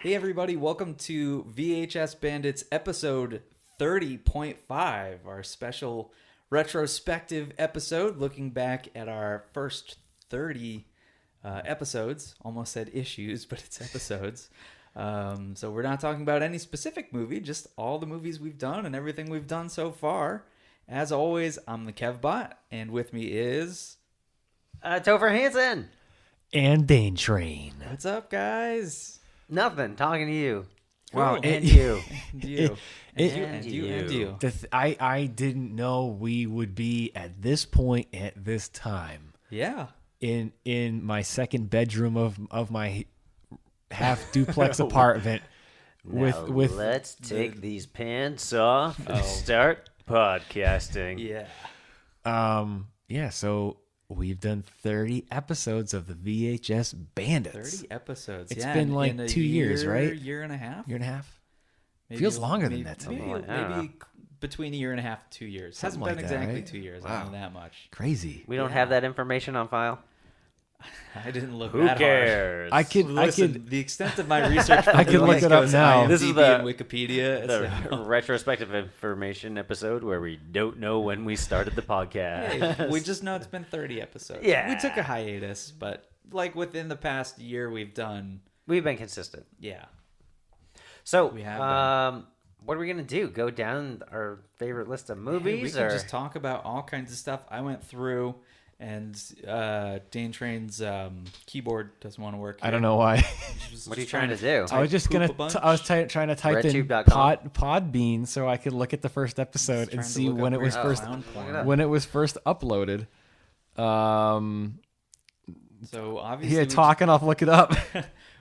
Hey everybody, welcome to VHS Bandits episode 30.5, our special retrospective episode looking back at our first 30 episodes. Almost said issues, but it's episodes. So we're not talking about any specific movie, just all the movies we've done and everything we've done so far. As always, I'm the Kevbot, and with me is... Topher Hansen. And Dane Train. What's up, guys? Nothing. Talking to you. Wow, And you. And you. And you. I didn't know we would be at this point at this time. Yeah. In my second bedroom of my half duplex apartment. Now let's take these pants off and start podcasting. Yeah. So we've done 30 episodes of the VHS Bandits. 30 episodes. It's been like 2 years, right? Year and a half. Year and a half. Maybe, Feels longer than that to me. Maybe between a year and a half and 2 years. Something Hasn't been like that, exactly right? 2 years. Wow. I know that much. Crazy. We don't have that information on file. I didn't look Who that cares? I could the extent of my research. I could look it up now. This This is is the- Wikipedia. The retrospective information episode where we don't know when we started the podcast. Hey, we just know it's been 30 episodes. Yeah. We took a hiatus, but like within the past year, we've done. We've been consistent. Yeah. So, We have what are we going to do? Go down our favorite list of Hey, movies? we can or just talk about all kinds of stuff. I went through, and Dane Train's keyboard doesn't want to work. I don't know why. What are you trying to do? I was just gonna. Poop a bunch. I was trying to type in RedTube.com? Podbean so I could look at the first episode Trying and to see look when up it was real first clown porn. Look it up. when it was first uploaded. So obviously, Here, talking. I'll look it up.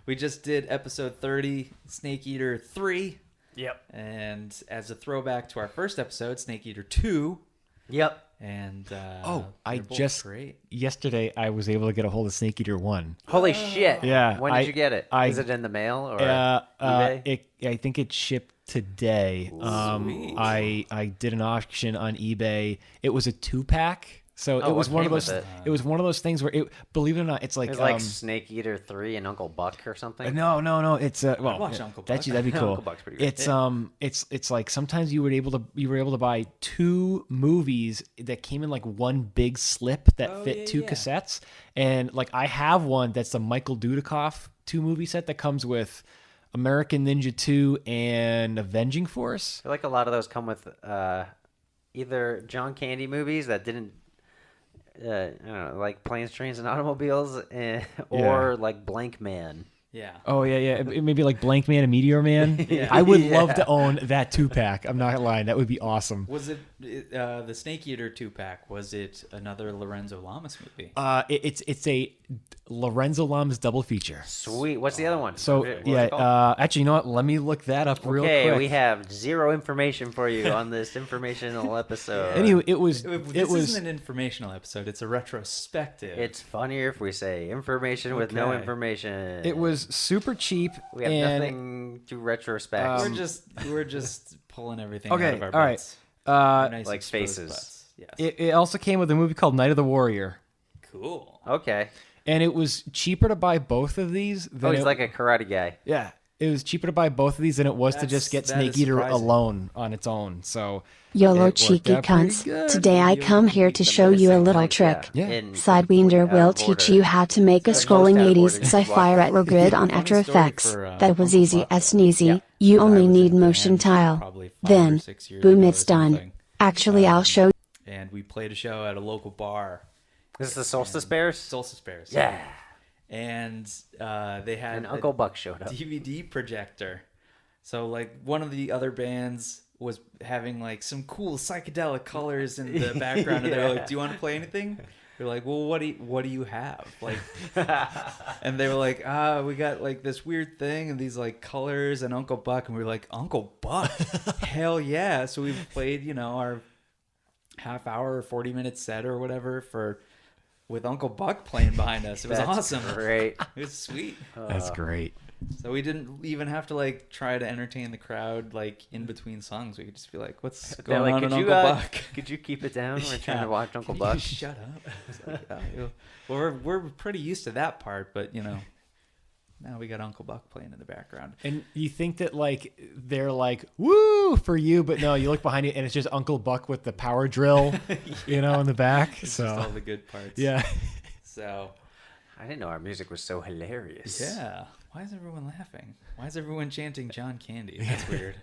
we just did episode 30, Snake Eater 3. Yep. And as a throwback to our first episode, Snake Eater 2. Yep. And I they're both just great. yesterday I was able to get a hold of Snake Eater 1. Holy shit. Yeah, When did you get it? Is it in the mail or eBay? I think it shipped today. Sweet. I did an auction on eBay. It was a 2-pack. So Oh, it was what one of came those. with it? It was one of those things where it. Believe it or not, it's like It's like Snake Eater 3 and Uncle Buck or something. No. It's well, watch Uncle Buck. that'd be cool. Uncle Buck's pretty good. It's like sometimes you were able to buy 2 movies that came in like one big slip that fit 2 cassettes, and like I have one that's a Michael Dudikoff 2-movie set that comes with American Ninja 2 and Avenging Force. I feel like a lot of those come with either John Candy movies that didn't, I don't know, like Planes, Trains, and Automobiles, or like Blank Man. Yeah. Oh yeah. It may be like Blank Man and Meteor Man. Yeah. I would love to own that 2-pack. I'm not lying. That would be awesome. Was it the Snake Eater 2-pack? Was it another Lorenzo Lamas movie? It's a Lorenzo Lamas double feature. Sweet. What's the other one? So What's it called? actually, you know what? Let me look that up real Okay, quick. we have zero information for you on this informational episode. Anyway, it was. This isn't an informational episode. It's a retrospective. It's funnier if we say information with no Okay. information. It was super cheap. We have and, nothing to retrospect. we're just pulling everything Okay, out of our all right. butts. Nice Like exposed faces. butts. Yes. It also came with a movie called Night of the Warrior, Cool. Okay. and it was cheaper to buy both of these. Than Oh, he's it- like a karate guy. yeah. It was cheaper to buy both of these than it was to That's- just get that Snake is Eater surprising. alone on its own. So YOLO it worked cheeky out pretty cunts. good. Today I come here to The show you a menacing, little like, trick. Yeah. in Sidewinder out of will order. teach you how to make a Most scrolling out of 80s order. sci-fi retro grid on Funny After story Effects. for, That was Uncle easy Buck. as sneezy. Yeah. You I only was need in motion band tile. probably 5 or Then, 6 years boom, ago it's or done. something. Actually, I'll show And we played a show at a local bar, This is the Solstice Bears? Solstice Bears. Yeah. And they had And Uncle Buck showed up. DVD projector. So like one of the other bands was having like some cool psychedelic colors in the background, and they were like, "Do you want to play anything?" We're like, "Well, what do you have?" Like, and they were like, we got like this weird thing and these like colors and Uncle Buck," and we were like, "Uncle Buck, hell yeah!" So we played, our half-hour or 40-minute set or whatever with Uncle Buck playing behind us. It was That's awesome. Great. It was sweet. That's great. So we didn't even have to like try to entertain the crowad like in between songs. We could just be like, "What's They're going like, on could in you, Uncle Buck?" Could you keep it down? We're trying Yeah. to watch Uncle Can Buck. you shut up. It's like, well, we're pretty used to that part, but now we got Uncle Buck playing in the background. And you think that like they're like woo for you, but no, you look behind you and it's just Uncle Buck with the power drill, in the back. It's so just all the good parts. yeah. So I didn't know our music was so hilarious. yeah, why is everyone laughing? Why is everyone chanting John Candy? That's weird.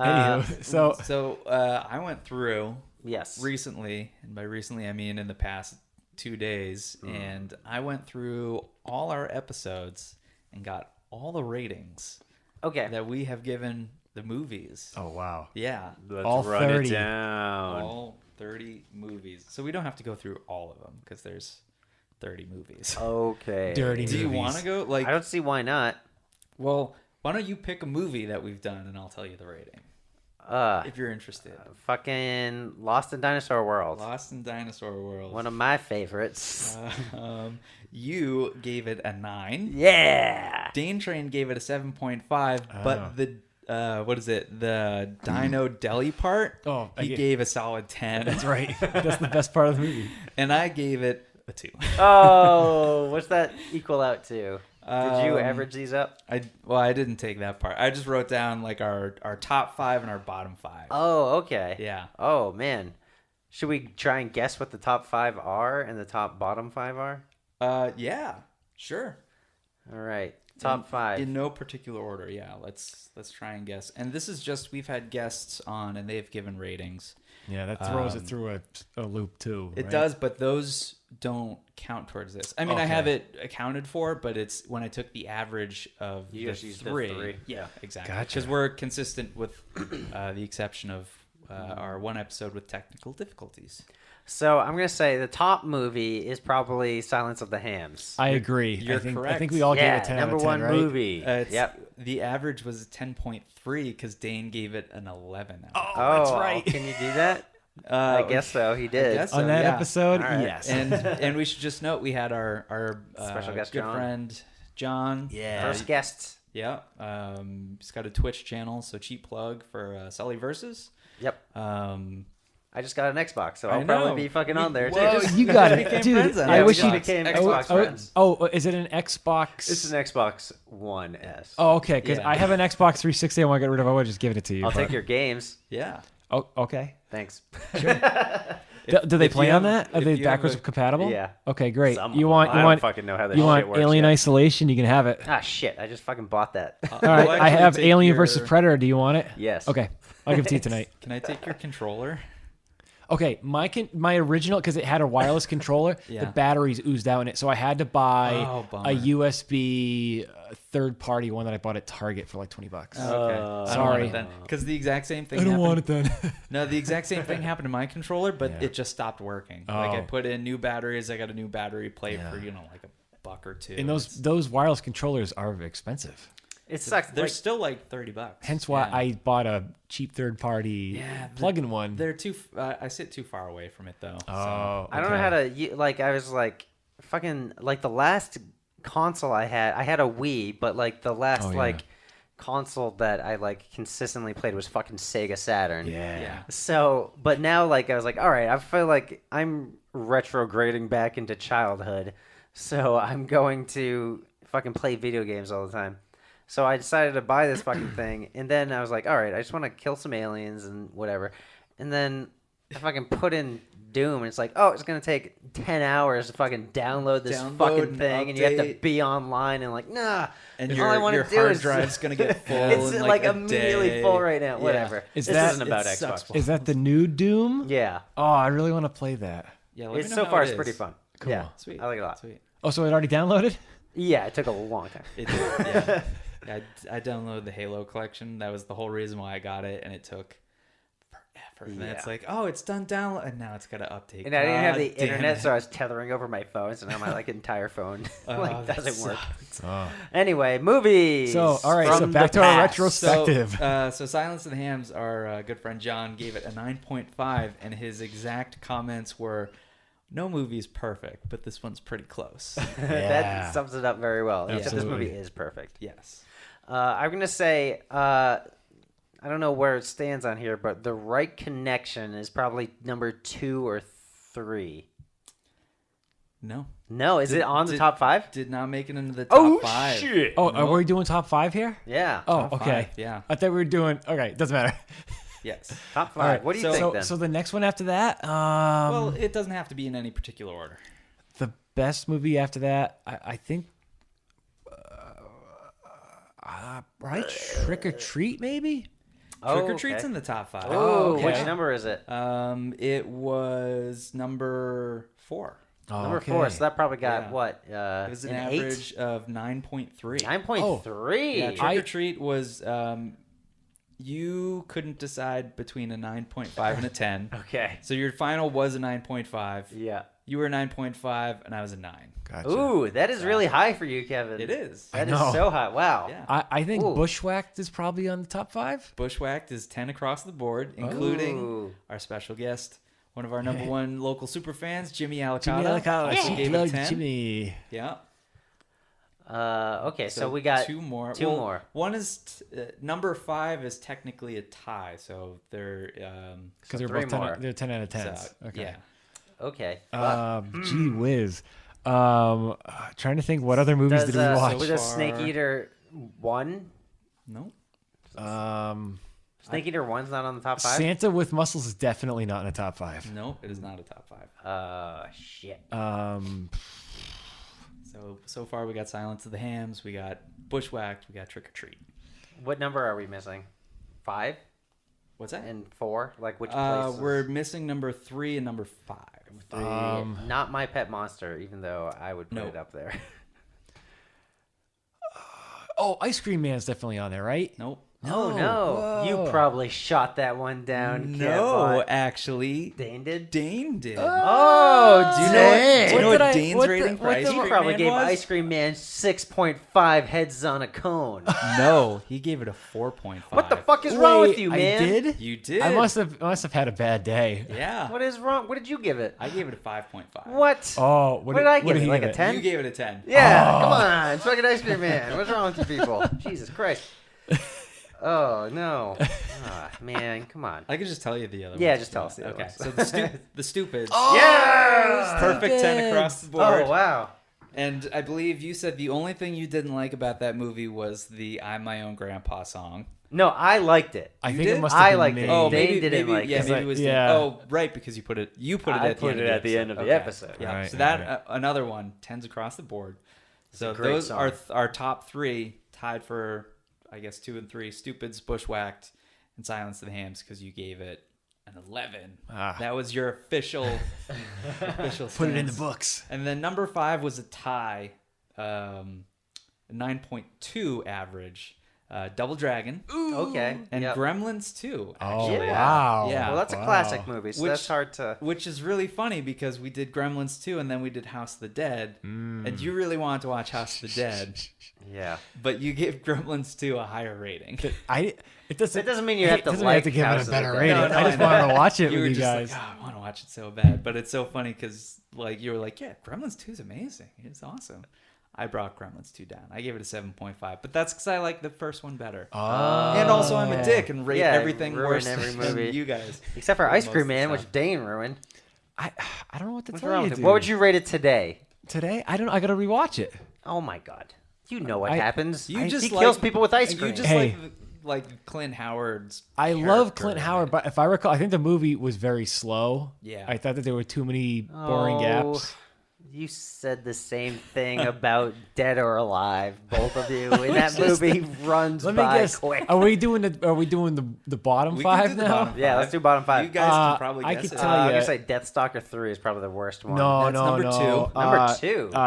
Anywho, So I went through Yes. recently, and by recently I mean in the past 2 days, and I went through all our episodes and got all the ratings Okay. that we have given the movies. oh wow. Yeah, Let's all run 30. it down. all 30 movies. So we don't have to go through all of them because there's 30 movies. Okay. Dirty Do you movies. want to go? Like, I don't see why not. well, why don't you pick a movie that we've done and I'll tell you the rating if you're interested. Fucking Lost in Dinosaur World. Lost in Dinosaur World. One of my favorites. You gave it a 9. Yeah. Dane Train gave it a 7.5, but the what is it? The Dino Deli part. Oh, he gave a solid 10. That's right. That's the best part of the movie. And I gave it a 2. Oh, what's that equal out to? Did you average these up? I didn't take that part. I just wrote down like our top 5 and our bottom 5. Oh, okay. Yeah. Oh, man. Should we try and guess what the top 5 are and the top bottom 5 are? Yeah. Sure. All right. Top 5. In no particular order. Yeah. Let's try and guess. And this is just we've had guests on and they've given ratings. Yeah, that throws it through a loop too. It right? does, but those don't count towards this. I mean, I Okay. have it accounted for, but it's when I took the average of You the just used the 3. three. Yeah, exactly. Gotcha. Because we're consistent with the exception of our one episode with technical difficulties. So I'm going to say the top movie is probably Silence of the Hams. I agree. You're I think correct. we all yeah, gave it 10 number out of 10, one right? movie. Yep. The average was 10.3 because Dane gave it an 11. Oh, Oh, that's right. Can you do that? I guess so. He did. guess On so, that yeah. episode, All right. yes. And we should just note we had our Special guest good John. friend John. Yeah. First guest. Yeah. He's got a Twitch channel, so cheap plug for Sully Versus. Yep. I just got an Xbox, so I I'll probably know. be fucking on there Whoa, too. You got became it, dude. friends on I Yeah, wish we you just became Xbox Xbox friends. Oh, is it an Xbox? It's an Xbox One S. Oh, okay. Because Yeah. I have an Xbox 360. I want to get rid of. I would just give it to you. I'll but- take your games. Yeah. Oh, okay. Thanks. Do they if play you on have- that? Are if they you have backwards a- compatible? Yeah. Okay, great. Some You of want them. you I want don't fucking know how that you shit want works Alien yet. Isolation? You can have it. Ah, shit. I just fucking bought that. All right. I actually have take Alien your- versus Predator. Do you want it? Yes. Okay. I'll give it to you tonight. Can I take your controller? Okay, my original, because it had a wireless controller, Yeah. the batteries oozed out in it, so I had to buy Oh, bummer. a USB third-party one that I bought at Target for like $20. Okay. I don't want Sorry. it then. Because the exact same thing I don't happened. want it then. No, the exact same thing happened to my controller, but Yeah. it just stopped working. Like I Oh. put in new batteries. I got a new battery plate Yeah. for, like $1 or $2. And those wireless controllers are expensive. It sucks. They're Like, still like $30. Hence why Yeah. I bought a cheap third-party Yeah, plug-in one. They're too. I sit too far away from it though. Oh, I don't know how to like. I was like, fucking like the last console I had a Wii, but like the last Oh, yeah. like console that I like consistently played was fucking Sega Saturn. Yeah. So, but now like I was like, all right, I feel like I'm retrograding back into childhood, so I'm going to fucking play video games all the time. So I decided to buy this fucking thing, and then I was like, all right, I just want to kill some aliens and whatever. And then I fucking put in Doom, and it's like, oh, it's going to take 10 hours to fucking download this Download fucking and thing, and you have to update. be online, and like, nah. And all your, I want your to do hard is drive's gonna get full. It's in like a immediately day. full right now. Yeah. Whatever. Is This that- isn't about it sucks. Xbox. Is that the new Doom? Yeah. Oh, I really want to play that. Yeah, let me It's know so how far it it's is. pretty fun. Cool. Yeah. Sweet. I like it a lot. Sweet. Oh, so it already downloaded? Yeah, it took a long time. It did. Yeah. Yeah, I downloaded the Halo collection. That was the whole reason why I got it, and it took forever. And then it's Yeah. like, oh, it's done download, and now it's got to update. And I didn't have God the damn internet, it. so I was tethering over my phone, so now my like entire phone like that doesn't work. sucks. Oh. Anyway, movies. So, all right, so from back the to our past. retrospective. So Silence of the Hams, our good friend John gave it a 9.5, and his exact comments were, "No movie's perfect, but this one's pretty close." Yeah. That sums it up very well. Except this Absolutely. movie is perfect. Yes. I'm gonna say I don't know where it stands on here, but The Right Connection is probably number 2 or 3. No. No, is it on the top 5? Did not make it into the top 5. Shit! Oh, Nope. are we doing top 5 here? Yeah. Oh, Top okay. 5, yeah. I thought we were doing. Okay, doesn't matter. Yes. Top 5. All right, What do you so- think So, then? so the next one after that, Well, it doesn't have to be in any particular order. the best movie after that, I think, right? Trick or Treat, maybe. Trick or Treat's okay. in the top 5. Oh, okay. which number is it? It was number 4. Oh, Number okay. 4. So that probably got Yeah. what? It was an an average of 9.3. 9.3. Yeah, Trick or Treat was. You couldn't decide between a 9.5 and a 10. Okay. So your final was a 9.5. Yeah. You were a 9.5, and I was a 9. Gotcha. Ooh, that is really high for you, Kevin. It is. That I is know. so high. Wow. Yeah. I think Ooh. Bushwhacked is probably on the top 5. Bushwhacked is 10 across the board, including Ooh. our special guest, one of our number one local super fans, Jimmy Alicata. Jimmy Alicata. Also She gave it a plugged 10. Jimmy. Yeah. Okay, so we got two more. two more. One is number 5 is technically a tie, so they're Because they're three both 10, more. they're 10 out of 10s. so, Okay. yeah. Okay. Gee whiz. Trying to think what other movies Does, did we watch? does far- Snake Eater 1? No. Snake Eater 1's not on the top 5? Santa with Muscles is definitely not in the top 5. No, it is not a top 5. Shit. So far we got Silence of the Hams, we got Bushwhacked, we got Trick or Treat. What number are we missing? 5 What's that? and 4? Like which place? We're missing number 3 and number 5. Not My Pet Monster, even though I would put Nope. it up there. Oh, Ice Cream Man's definitely on there, right? Nope. Oh no! You Whoa. probably shot that one down. No, Kevin. actually, Dane did. Dane did. Oh, do you know dang. what, do you know What what did I- Dane's what rating the- for what Ice the- He Cream probably Man gave was? Ice Cream Man 6.5 heads on a cone. No, he gave it a 4.5. What the fuck is wrong with you, I man? did? You did. I must have had a bad day. Yeah. What is wrong? What did you give it? I gave it a 5.5. What? Oh, What did I give he it? Like a 10? You gave it a 10. Yeah, come on. It's fucking Ice Cream Man. What's wrong with you people? Jesus Christ. Oh, no. Ah, man, come on. I could just tell you the other Yeah, ones just if you tell us the want. other Okay, ones. so the Stupids. Yes! Perfect 10 across the board. Oh, wow. And I believe you said the only thing you didn't like about that movie was the I'm My Own Grandpa song. No, I liked it. I You think did? it must have I been liked me. it. Oh, Dane maybe, didn't like yeah, it. maybe it was. Yeah. Oh, right, because you put it I at the put end it of at the end of the Okay. episode. Yeah, Right, so that right. another one, 10s across the board. So a great those song. are our top 3, tied for I guess 2 and 3. Stupids, Bushwhacked, and Silence of the Hams, because you gave it an 11. Ah. That was your official Put it in the stance. books. And then number 5 was a tie, 9.2 average. Double Dragon Okay. and Yep. Gremlins 2. Oh, Actually. wow. Yeah. Well, that's a Wow. classic movie, so Which- that's hard to... Which is really funny because we did Gremlins 2 and then we did House of the Dead. And you really wanted to watch House of the Dead, Yeah. but you gave Gremlins 2 a higher rating. It doesn't mean you it have to doesn't like have to give House it of a the better Dead. rating. No, no, I just I know. wanted to watch it You with were you just guys. like, oh, I want to watch it so bad. But it's so funny because like you were like, yeah, Gremlins 2 is amazing. It's awesome. I brought Gremlins 2 down. I gave it a 7.5, but that's because I like the first one better. Oh. And also I'm a dick and rate Yeah, everything ruin worse every than movie. you guys. Except for For Ice most Cream of the Man, stuff. which Dane ruined. I don't know what to What's tell wrong you, with it? dude. What would you rate it today? Today? I don't know. I got to rewatch it. Oh my god. You know what I- happens. You just he like- kills people with ice cream. You just Hey. like Clint Howard's. I love character Clint in Howard, it. but if I recall, I think the movie was very slow. Yeah. I thought that there were too many boring gaps. You said the same thing about Dead or Alive, both of you. And that movie runs Let me by guess. quick. Are we doing the bottom We can 5 do the now? bottom Yeah, let's do bottom 5. You guys can probably I guess could it. tell I'm you- gonna say Deathstalker 3 is probably the worst one. No, That's no, number no. 2. Number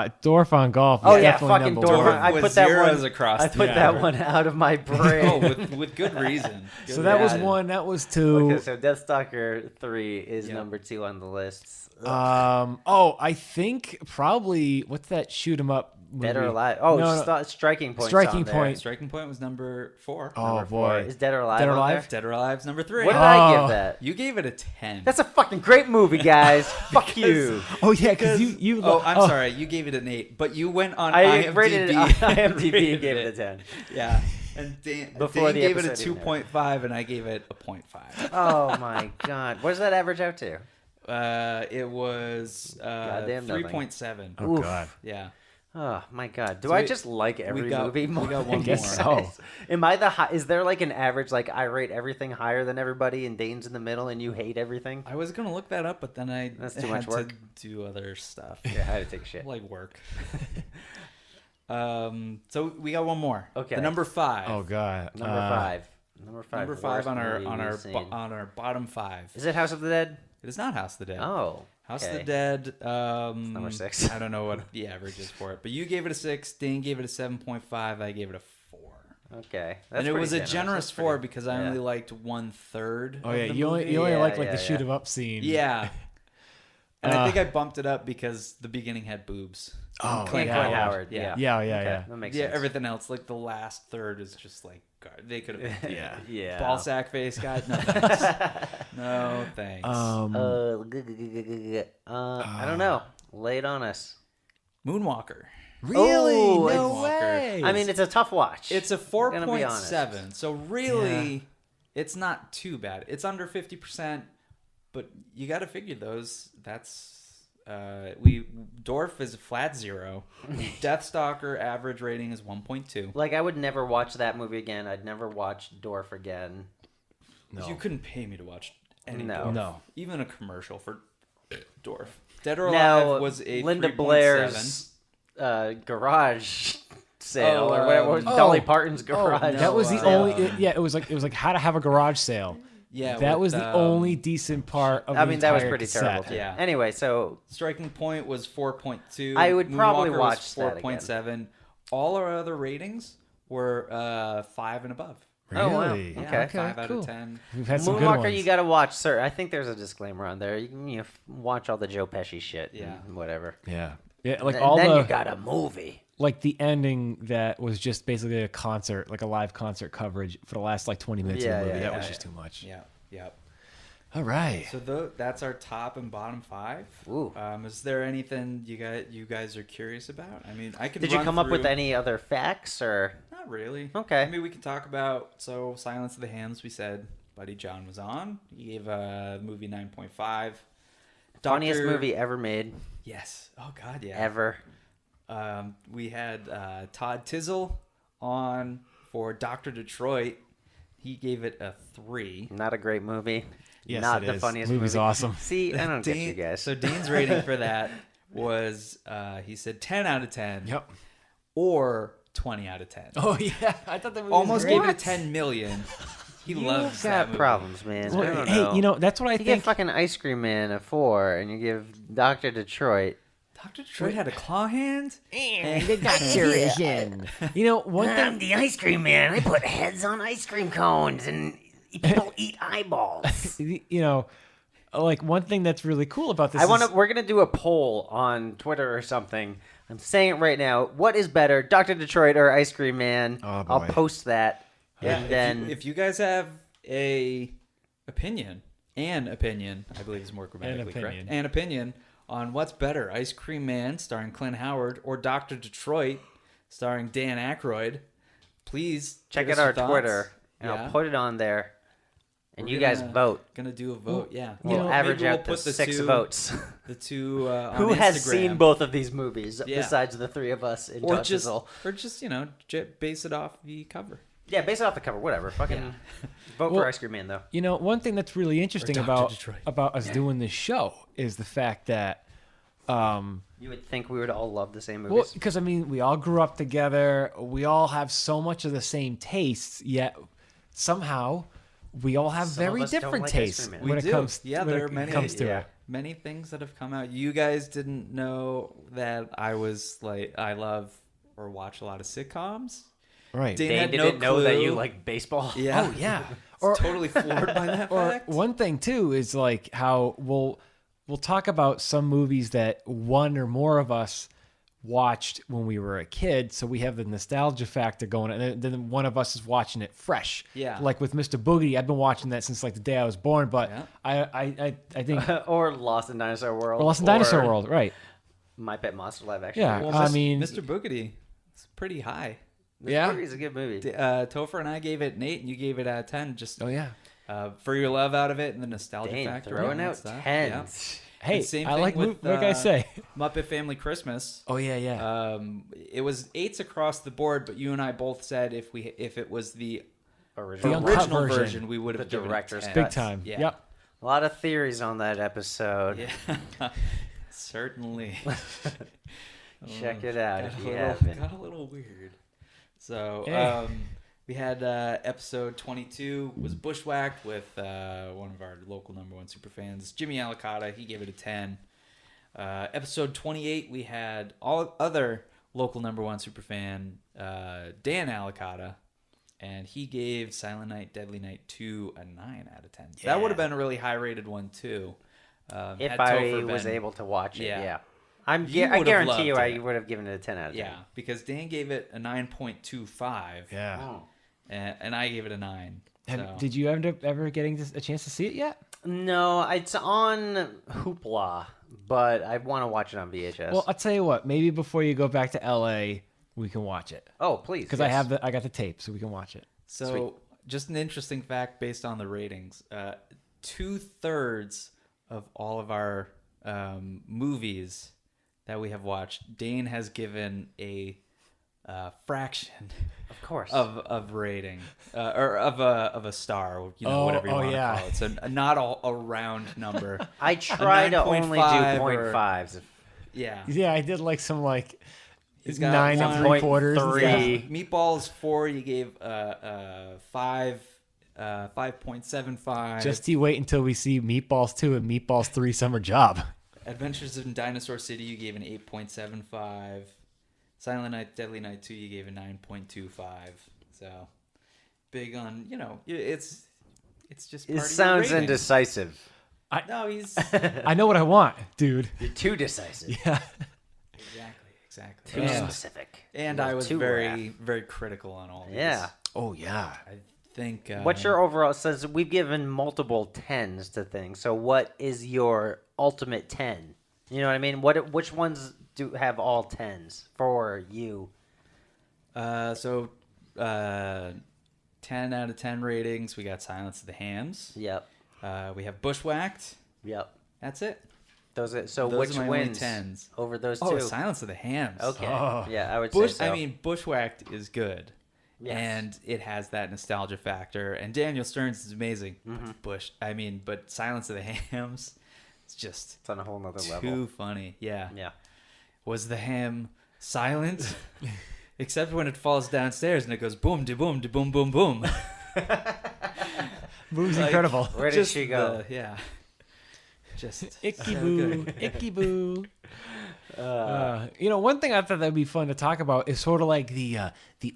2. Dorf on Golf. Oh is yeah, definitely fucking number Dorf. one. I with put that zeros one across I the put that board. one out of my brain. Oh, with good reason. So that was Yeah. 1. That was 2. Okay, so Deathstalker 3 is Yeah. number 2 on the list. I think probably what's that shoot 'em up movie? Dead or Alive. Oh, No, no. Striking Point. Striking Point. Striking Point was number 4. Oh Number 4. boy. Is Dead or Alive? Dead or on Alive? there? Dead or Alive's number 3. What did I Oh. give that? You gave it a 10. That's a fucking great movie, guys. Fuck you. Oh yeah, because you. Oh, I'm sorry. You gave it an 8, but you went on I IMDb. rated it on IMDb. rated Gave it a 10. Yeah. And Dan Before the gave it a episode even 2.5, and I gave it a 0.5. Oh my god. What does that average out to? It was Goddamn nothing. 3.7. Oh Oof. God. Yeah. Oh my God! Do So I we- just like every got- movie more? we got one than you more. guys? Am I the high? Is there like an average? Like I rate everything higher than everybody, and Dane's in the middle, and you hate everything? I was gonna look that up, but then I That's too had much work. to do other stuff, Yeah, I had to take shit. like work. So we got one more. Okay. The number 5. Oh God. Number 5. Number 5. Number 5 worst on our movie on our we've seen. on our bottom 5. Is it House of the Dead? It is not House of the Dead. Oh, House of okay. the Dead. number 6. I don't know what the average is for it, but you gave it a 6. Dane gave it a 7.5. I gave it a 4. Okay, And it pretty was a generous. generous That's 4 pretty- because I yeah. only liked 1/3. Oh of yeah. the You only movie. like Yeah, the yeah. shoot 'em up scene. Yeah. And I think I bumped it up because the beginning had boobs. Oh, Clint yeah. Howard. Yeah. Yeah. Okay, that makes Yeah, sense. everything else, like the last third, is just like they could have. Yeah. Yeah. Ball sack face guy. No thanks. No thanks. I don't know. Lay it on us. Moonwalker. Really? Oh, No it's- way. I mean, it's a tough watch. It's a gonna be honest. 4.7. So really, it's not too bad. It's under 50%, but you got to figure those. That's Dorf is a flat 0. Deathstalker average rating is 1.2. Like, I would never watch that movie again. I'd never watch Dorf again. No. You couldn't pay me to watch any No. Dorf. No. Even a commercial for Dorf. Dead or Now, Alive was a Linda 3.7. Blair's garage sale, Oh, or whatever. um, Dolly Parton's garage. no, That was the uh, only. Yeah, it was like how to have a garage sale. Yeah, That with, was the only decent part of. I the mean, that was entire pretty cassette. terrible. Too. Yeah. Anyway, so Striking Point was 4.2. I would probably Moonwalker watch was that again. 4.7. All our other ratings were 5 and above. Oh, wow. Really? Yeah, Okay. 5 out cool. of 10. We've had some good Moonwalker, ones. you got to watch, sir. I think there's a disclaimer on there. You can watch all the Joe Pesci shit. Yeah. And whatever. Yeah. Yeah, like And all then the you got a movie. like the ending that was just basically a concert, like a live concert coverage for the last like 20 minutes Yeah, of the movie. yeah, That yeah, was just too much. Yeah, yeah. All right. So that's our top and bottom 5. Ooh. Is there anything you guys are curious about? I mean, I could. Did you run come up with through- any other facts or? Not really. Okay. I mean, we can talk about Silence of the Hams. We said Buddy John was on. He gave a movie 9.5. Funniest movie ever made. Yes. Oh God, yeah. Ever. We had Todd Tizzle on for Dr. Detroit. He gave it a 3. Not a great movie. Yes, Not it the is. funniest Movie's movie. awesome. See, I don't get Dane- you guys. So Dane's rating for that was he said 10 out of 10. Yep. Or 20 out of 10. Oh yeah, I thought that movie Almost was gave great. it a 10 million. He You've loves that got movie. problems, man. I Well, don't hey, know. you know that's what I You give think. fucking Ice Cream Man a 4, and you give Dr. Detroit. Dr. Detroit had a claw hand? The doctor is in. You know one thing. the Ice Cream Man. I put heads on ice cream cones, and people eat eyeballs. You know, like one thing that's really cool about this. We're gonna do a poll on Twitter or something. I'm saying it right now. What is better, Dr. Detroit or Ice Cream Man? Oh, boy. I'll post that, Yeah, and then if you guys have an opinion, I believe is more grammatically correct, an opinion on what's better, Ice Cream Man starring Clint Howard or Dr. Detroit starring Dan Aykroyd, please check give out us our your thoughts. Twitter, and Yeah. I'll put it on there, and We're you guys gonna- vote. Gonna do a vote, yeah. We'll know, average maybe out the put 6 votes. The two on Who has Instagram. seen both of these movies Yeah. besides the 3 of us in or just Touchable? base it off the cover. Yeah, base it off the cover, whatever. Fucking vote Well, for Ice Cream Man, though. You know, one thing that's really interesting Dr. Detroit. about us doing this show is the fact that, You would think we would all love the same well, movies. because I mean, we all grew up together. We all have so much of the same tastes, yet somehow we all have Some of very us don't different like Ice tastes Cream Man. when We it do. comes. Yeah, when there it are many. comes to yeah. it. Many things that have come out. You guys didn't know that I love or watch a lot of sitcoms. Right. Dane Dane had didn't no know that clue. you like baseball. Yeah. Oh yeah. Totally floored by that Or fact. one thing too is like how we'll talk about some movies that one or more of us watched when we were a kid, so we have the nostalgia factor going, and then one of us is watching it fresh. Yeah. Like with Mr. Boogedy, I've been watching that since like the day I was born, but Yeah. I think or Lost in Dinosaur World. Lost in Dinosaur or World, right? My Pet Monster live action. Yeah. movie. Well, I mean- Mr. Boogedy, it's pretty high. This Yeah. movie is a good movie. Topher and I gave it an 8, and you gave it a 10. Just Oh yeah. for your love out of it and the nostalgia Dang, factor. throwing and out stuff. tens. Hey, And same I thing like with, what I say. Muppet Family Christmas. Oh yeah. It was 8s across the board, but you and I both said if it was the Original. The uncut original version. version, we would have The given it director's 10. Big time. Yeah. Yep. A lot of theories on that episode. Yeah, certainly. Check it out if you got haven't. a little weird. So Hey. we had episode 22 was Bushwhacked with one of our local #1 superfans, Jimmy Alicata. He gave it a 10. Episode 28 we had all other local #1 superfan, Dan Alicata, and he gave Silent Night, Deadly Night 2 a 9 out of 10. So that would have been a really high rated one too. If Had I Topher was been- able to watch it, Yeah. yeah. You I would've guarantee you loved I it. would have given it a 10 out of 10. Yeah, because Dan gave it a 9.25. Yeah. Oh. And I gave it a 9. So. Did you end up ever getting a chance to see it yet? No, it's on Hoopla, but I want to watch it on VHS. Well, I'll tell you what. Maybe before you go back to LA, we can watch it oh, please. because yes. I got the tape, so we can watch it. So, Sweet. just an interesting fact based on the ratings: 2/3 of all of our movies that we have watched, Dane has given a fraction Of course. of rating or of a star, whatever you want to call it. So not a round number. I try to only do 9.5 or- 0.5s. Yeah. Yeah, I did like some He's got 9 one- and 3/4. 3. Yeah. Meatballs 4. You gave 5, 5.75. Just you wait until we see Meatballs 2 and Meatballs 3 Summer Job. Adventures in Dinosaur City, you gave an 8.75. Silent Night, Deadly Night 2, you gave a 9.25. So big on, it's just. It Part of sounds your rating. indecisive. No, he's I know what I want, dude. You're too decisive. Yeah. exactly. Too Yeah. specific. And You're I was too very, very critical on all this. Yeah. Oh yeah. I think. What's your overall? Since we've given multiple 10s to things, so what is your ultimate 10? You know what I mean? Which ones do have all 10s for you? 10 out of 10 ratings. We got Silence of the Hams. Yep. We have Bushwhacked. Yep. That's it. Those are, so Those which are my only wins 10s. over those Oh, two? Silence of the Hams. Okay. Oh. Yeah, I would Bush. say so. I mean, Bushwhacked is good, Yes. and it has that nostalgia factor. And Daniel Stearns is amazing. Mm-hmm. But Silence of the Hams, it's just it's on a whole nother too level. funny. Yeah. Yeah. Was the ham silent? Except when it falls downstairs and it goes boom, de boom, de boom, boom, boom. Movie's Like, incredible. Where did she go? Yeah. Just Icky so boo, good. icky boo. One thing I thought that'd be fun to talk about is sort of like the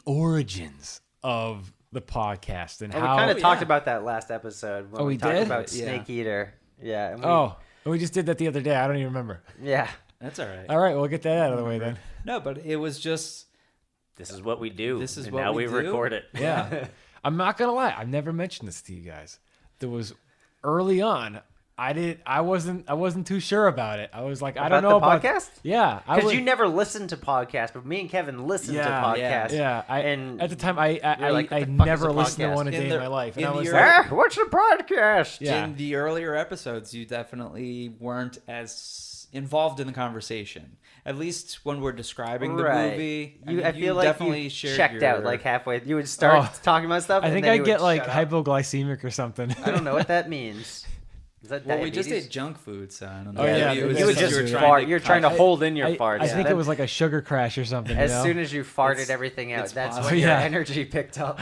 origins of the podcast and And how. we kind of Oh, talked yeah. about that last episode when Oh, we we talked did? about Yeah. Snake Eater. Yeah. And we just did that the other day. I don't even remember. Yeah. That's all right. All right, we'll get that out of the way then. No, but it was just This is what we do. This is and what now we we do? record it. Yeah. I'm not gonna lie. I've never mentioned this to you guys. There was early on. I wasn't too sure about it. I was like, I don't know about the about podcast? Yeah, I Because was. you never listened to podcasts, but me and Kevin listened to Yeah, podcasts. Yeah, and at the time I you're like, what I the fuck is never a listened to podcast? one a In day the- in my life, and in I was the like, What's a podcast? Yeah. in the earlier episodes, you definitely weren't as involved in the conversation. At least when we're describing the Right. movie. I feel like definitely you shared checked out your- like halfway. You would start talking about stuff. I and think then I you get would like shut up. hypoglycemic or something. I don't know what that means. Is that Well, we just diabetes? ate junk food, so I don't know. Oh, yeah, Maybe it was you You would just just you were fart. You're trying to I- hold in your I farts. think Then it was like a sugar crash or something. as you know? soon as you farted It's- everything out. it's That's possible. when your Yeah. energy picked up.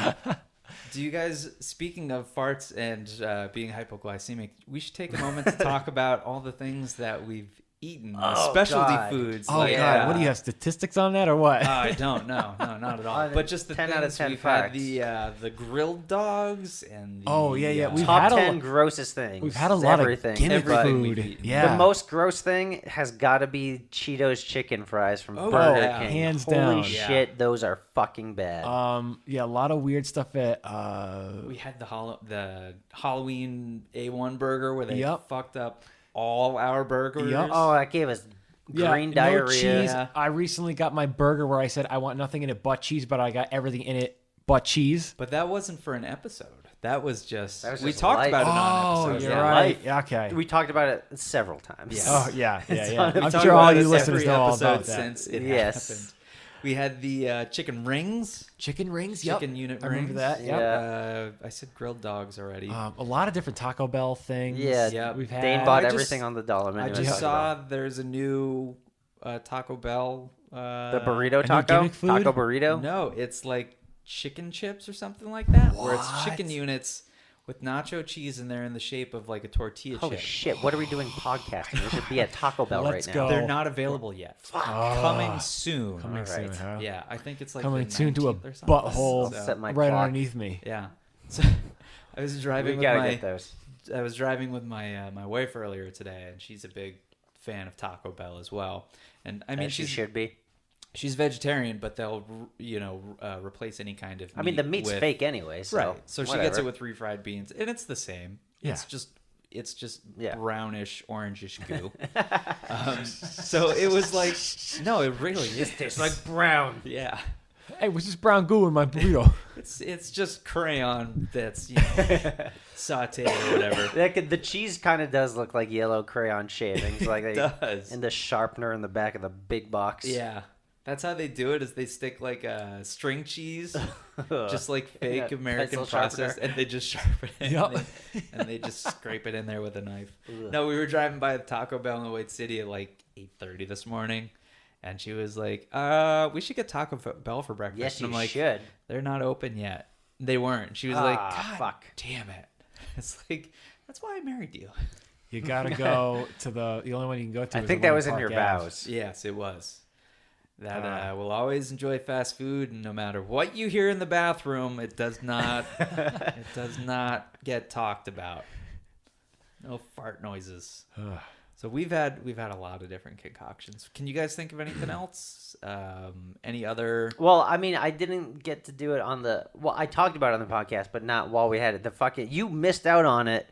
Do you guys, speaking of farts and being hypoglycemic, we should take a moment to talk about all the things that we've eaten, Oh, specialty God. foods. Oh like, god, what do you have statistics on that or what? I don't know. No, not at all. Oh, But just the 10 things out of 10 we've facts. had the grilled dogs and the, Oh, yeah, yeah, we've Top had a 10 lo- grossest things. We've had a It's lot everything. of gimmick Everything food. we've eaten. Yeah, The most gross thing has got to be Cheetos chicken fries from Oh, Burger yeah. King. Hands Holy down. shit, those are fucking bad. yeah, a lot of weird stuff at we had the Halloween A1 burger where they Yep. fucked up all our burgers. Yep. Oh, that gave us green no diarrhea. cheese. Yeah. I recently got my burger where I said I want nothing in it but cheese, but I got everything in it but cheese. But that wasn't for an episode. That was just we just talked life. about it on Oh, episodes. you're Yeah. right. Okay. We talked about it several times. Yes. Oh yeah. We've I'm talked sure all about you it listeners every know all episode about that. since it Yes. happened. We had the chicken rings, Chicken rings. Yep. chicken unit I rings. remember that. Yep. Yeah. I said grilled dogs already. A lot of different Taco Bell things. Yeah, Yep. We've had. Dane bought I just- everything on the dollar menu. I at just Taco saw Bell. there's a new Taco Bell. The burrito new taco? gimmick food? Taco burrito? No, it's like chicken chips or something like that, where it's What? chicken units with nacho cheese and they're in the shape of like a tortilla Holy chip. shit, what are we doing podcasting? We should be at Taco Bell Let's right now. go. They're not available yet. Coming soon. Coming soon, Alright. huh? Yeah, I think it's like Coming the soon to a 19th or something. butthole I'll set my right clock. underneath me. Yeah. So I was We driving with gotta my get those. I was driving with my my wife earlier today, and she's a big fan of Taco Bell as well. And I mean, As she should be. she's vegetarian, but they'll replace any kind of. I mean, the meat meat's with- fake anyway, so right? So she gets whatever. it with refried beans, and it's the same. Yeah. It's just Yeah. brownish, orangish goo. So it was like, no, it really is. Tastes like brown. Yeah, Hey, what's this brown goo in my burrito? it's just crayon that's sauteed or whatever. The cheese kind of does look like yellow crayon shavings, like It they, does. and the sharpener in the back of the big box. Yeah. That's how they do it. Is they stick like string cheese, just like fake Yeah, American pencil process, sharpener. and they just sharpen it. Yep. And they just scrape it in there with a knife. No, we were driving by the Taco Bell in White City at like 8:30 this morning, and she was like, we should get Taco Bell for breakfast." Yes, and I'm you like, should. "They're not open yet." They weren't. She was like, Ah, "God fuck. damn it!" It's like, that's why I married you. You gotta go to the only one you can go to. I is think the that one was in Park your Ave. vows. Yes, it was. That will always enjoy fast food, and no matter what you hear in the bathroom, it does not get talked about. No fart noises. So we've had a lot of different concoctions. Can you guys think of anything else? Any other? Well, I mean, I didn't get to do it on the. Well, I talked about it on the podcast, but not while we had it. The fucking you missed out on it,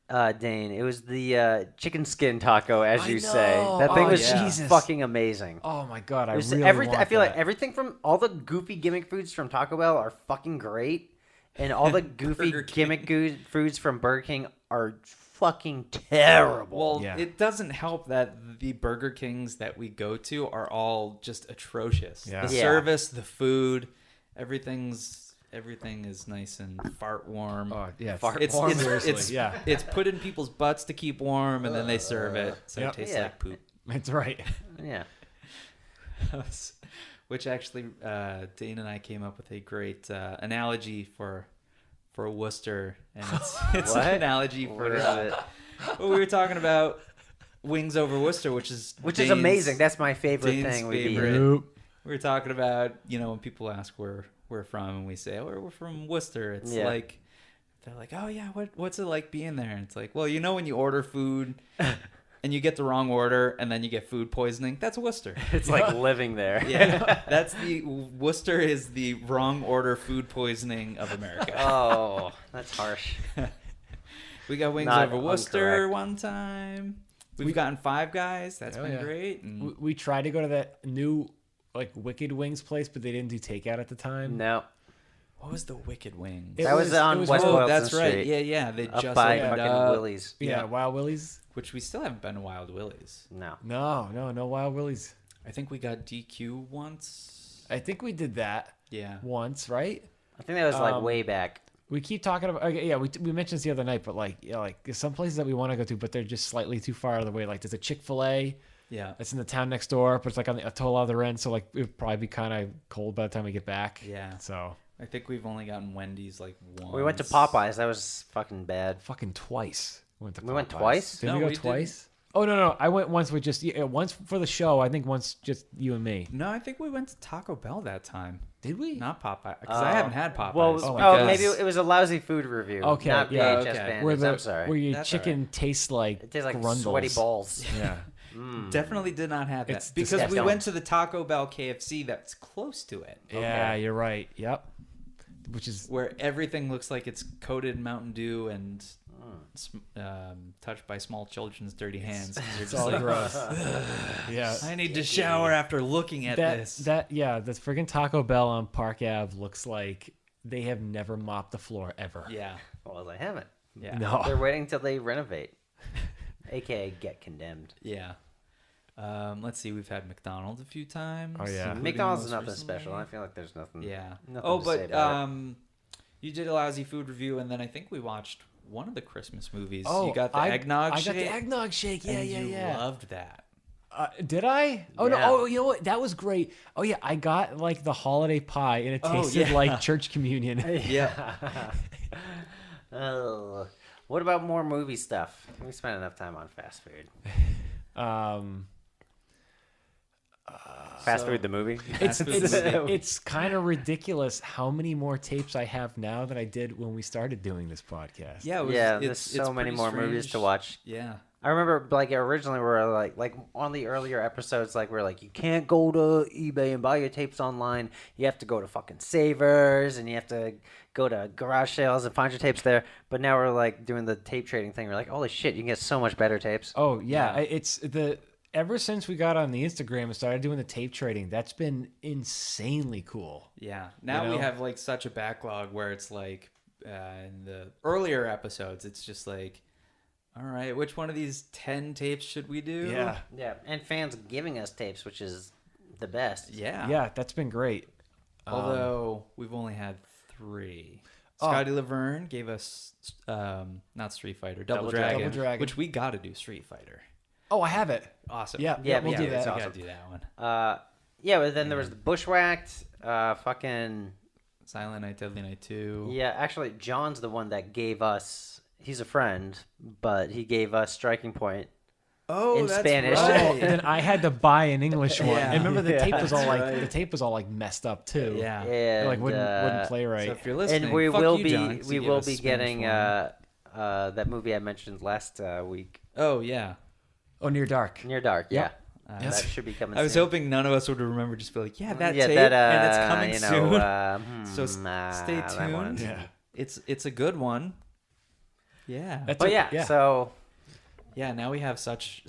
Dane. It was the chicken skin taco, as I you say. know. That thing Oh, was yeah. Jesus. fucking amazing. Oh my god, I It was really everything. want I feel like that. everything from all the goofy gimmick foods from Taco Bell are fucking great, and all the goofy Burger King. gimmick foods from Burger King are fucking terrible. Well, Yeah. it doesn't help that the Burger Kings that we go to are all just atrocious. Yeah. The Yeah. service, the food, everything is nice and fart warm. Oh yeah, Fart It's warm. Seriously, yeah. It's put in people's butts to keep warm, and then they serve it, so Yep. it tastes Yeah. like poop. That's right. yeah. Which actually, Dane and I came up with a great analogy for Worcester, and it's What? an analogy What for is it? well, we were talking about wings over Worcester, which is Which is amazing. That's my favorite Dane's thing we've favorite. eaten. Nope. We were talking about, when people ask where we're from, and we say, "Oh, we're from Worcester." It's Yeah. like they're like, "Oh yeah, what's it like being there?" And it's like, well, when you order food and you get the wrong order, and then you get food poisoning. That's Worcester. It's like living there. Yeah, Worcester is the wrong order food poisoning of America. Oh, that's harsh. We got wings Not over Worcester incorrect. one time. We've gotten Five Guys. That's Oh, been yeah. great. And We tried to go to that new Wicked Wings place, but they didn't do takeout at the time. No, what was the Wicked Wings? It that was on West Oh, Boylston that's right. Street. Yeah. They Up just by opened fucking up. Willie's. Yeah, Yeah. Wild Willie's. Which we still haven't been to Wild Willie's. No. No Wild Willie's. I think we got DQ once. I think we did that Yeah. once, right? I think that was like Um, way back. We keep talking about. Okay, yeah, we mentioned this the other night, but there's some places that we want to go to, but they're just slightly too far out of the way. Like there's a Chick-fil-A Yeah. that's in the town next door, but it's like on the total other end, so like it would probably be kind of cold by the time we get back. Yeah. So I think we've only gotten Wendy's like once. We went to Popeyes. That was fucking bad. fucking twice. We went We twice? Did No, we go we twice? Oh no, I went once with just once for the show. I think once just you and me. No, I think we went to Taco Bell that time. Did we? Not Popeye, because I haven't had Popeyes. Well, because- maybe it was a lousy food review. Okay, Not yeah, VHS okay. Bandits. Where I'm sorry. where your That's chicken tastes like It tastes like grundles. sweaty balls. Yeah. definitely did not have that It's because we disgusting. went to the Taco Bell KFC that's close to it, Yeah, you're right. Yep. Which is where everything looks like it's coated in Mountain Dew and touched by small children's dirty hands. 'Cause you're it's just all like, gross. Yeah. I need to shower after looking at this. The friggin' Taco Bell on Park Ave looks like they have never mopped the floor ever. Yeah. Well, they haven't. Yeah. No. They're waiting until they renovate, aka get condemned. Yeah. Let's see. We've had McDonald's a few times. Oh, yeah. including McDonald's is most nothing recently. special. I feel like there's nothing. Yeah. Nothing Oh, to say but about you did a lousy food review, and then I think we watched one of the Christmas movies. Oh, you got the eggnog I shake. got the eggnog shake. Yeah, and yeah, you yeah. loved that. Did I? Oh Yeah. no! Oh, you know what? That was great. Oh yeah, I got like the holiday pie, and it tasted yeah. like church communion. Yeah. Oh, what about more movie stuff? We spent enough time on fast food. Fast food, the movie. It's kind of ridiculous how many more tapes I have now than I did when we started doing this podcast. Yeah. It was, Yeah, there's it's so many pretty more movies to strange. watch. Yeah. I remember, like, originally we were like on the earlier episodes, like we're like, you can't go to eBay and buy your tapes online. You have to go to fucking Savers, and you have to go to garage sales and find your tapes there. But now we're like doing the tape trading thing. We're like, holy shit, you can get so much better tapes. Oh yeah, it's the ever since we got on the Instagram and started doing the tape trading, that's been insanely cool. Yeah. Now You we know? have like such a backlog where it's like in the earlier episodes, it's just like, all right, which one of these 10 tapes should we do? Yeah, Yeah, and fans giving us tapes, which is the best. Yeah. yeah, that's been great. Although we've only had 3. Oh. Scotty Laverne gave us not Street Fighter, Double Dragon, Double Dragon. which we got to do Street Fighter. Oh, I have it. Awesome. Yeah, Yeah, we'll yeah, do it's that. We awesome. got to do that one. Yeah, but then there was the Bushwhacked, fucking... Silent Night, Deadly Night 2. Yeah, actually, John's the one that gave us... He's a friend, but he gave us Striking Point. Oh, In that's Spanish. Oh, right. and then I had to buy an English one. Yeah. And remember the tape was all that's like right. the tape was all like messed up too. Yeah. It, like wouldn't play right. So if you're listening, And we fuck will you, be John, 'cause we you gave will us be Spanish getting one. that movie I mentioned last week, Oh yeah. Oh, Near Dark. Near Dark. Yeah, Yes. that should be coming. I was soon. hoping none of us would remember. Just be like, yeah, that Yeah, tape, that, and it's coming you soon. know, So stay that one. tuned. Yeah. It's a good one. Yeah. That's But it. yeah, so Yeah, now we have such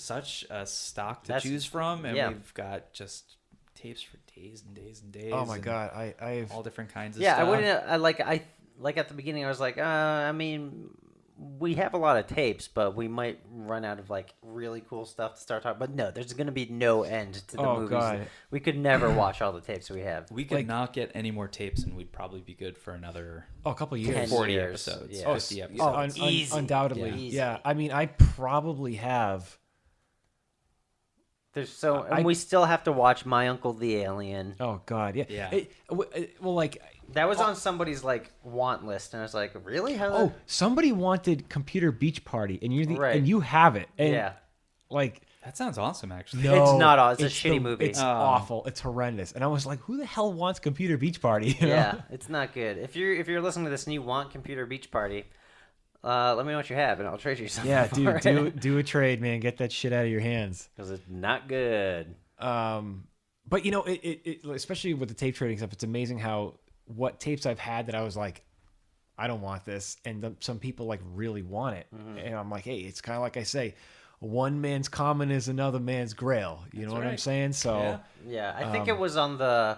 a stock to That's- choose from, and yeah. we've got just tapes for days and days and days. Oh my and god, I've all different kinds of yeah, stuff. I wouldn't. I like at the beginning. I was like, I mean, we have a lot of tapes, but we might run out of like really cool stuff to start talking. But no, there's going to be no end to the Oh, movies. God. We could never watch all the tapes we have. We could like- not get any more tapes, and we'd probably be good for another a couple 10 years. 40 years, episodes, yeah. 50 episodes. Oh, Easy. undoubtedly. Yeah. Yeah. I mean, I probably have. There's so, and we still have to watch My Uncle the Alien. Oh god, yeah. Yeah. Well, like, That was on somebody's like want list, and I was like, really? How? oh, somebody wanted Computer Beach Party, and you're the Right. and you have it. And yeah. like, That sounds awesome, actually. no, It's not aw- it's a shitty movie. It's awful. It's horrendous. And I was like, who the hell wants Computer Beach Party? You know? Yeah, it's not good. If you're listening to this and you want Computer Beach Party, let me know what you have, and I'll trade you something. Yeah, dude, do a trade, man. Get that shit out of your hands. because it's not good. But you know, it especially with the tape trading stuff, it's amazing how what tapes I've had that I was like, I don't want this, and some people like really want it, and I'm like, hey, it's kind of like I say, one man's common is another man's grail. You know what I'm right. saying? So Yeah. Yeah, I think it was on the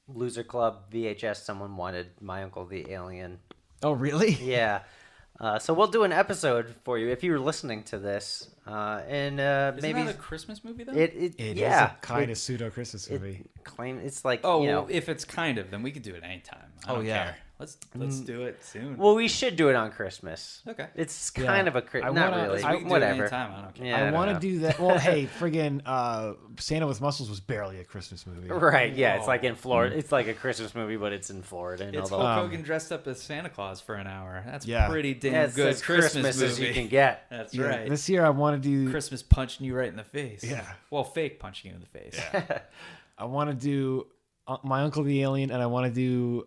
Loser Club VHS. Someone wanted My Uncle the Alien. oh really? Yeah. So we'll do an episode for you if you're listening to this, and Isn't maybe that a Christmas movie, though? it It is yeah a kind it- of pseudo Christmas movie. claim it's like Oh, you know. well, if it's kind of, then we can do it anytime. I don't yeah. care. Let's do it soon. Well, we should do it on Christmas. Okay. It's Yeah. kind of a I not wanna- really. we can do it Whatever. anytime. I don't care. Yeah, I don't want know. to do that. Well, hey, friggin' Santa with Muscles was barely a Christmas movie. Right? Yeah, it's like in Florida. It's like a Christmas movie, but it's in Florida. And It's all the Hulk Hogan dressed up as Santa Claus for an hour. That's Yeah. pretty damn yeah, it's good as Christmas movie. as you can get. That's Yeah, right. This year I want to do. Christmas punching you right in the face. Yeah. Well, fake punching you in the face. I want to do My Uncle the Alien, and I want to do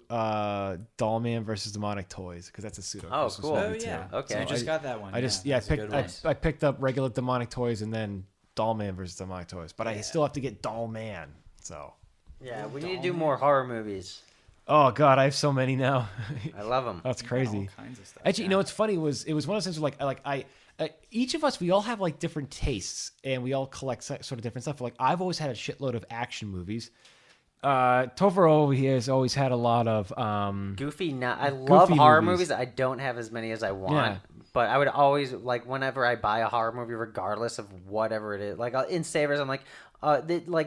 Doll Man versus Demonic Toys because that's a pseudo. Oh, Christmas cool. Oh movie, too. yeah. Okay. So you So just got that one. I just I that's a picked good one. I picked up regular Demonic Toys and then Doll Man versus Demonic Toys, but I still have to get Doll Man. So, Yeah, we need to do more horror movies. oh god, I have so many now. I love them. That's All crazy. kinds of stuff. Actually, you know what's funny was it was one of those things where like I each of us we all have like different tastes and we all collect sort of different stuff. Like I've always had a shitload of action movies. Topher over here has always had a lot of Goofy. I love Goofy horror movies. movies. I don't have as many as I want. Yeah. But I would always, like, whenever I buy a horror movie, regardless of whatever it is, like, in Savers, I'm like,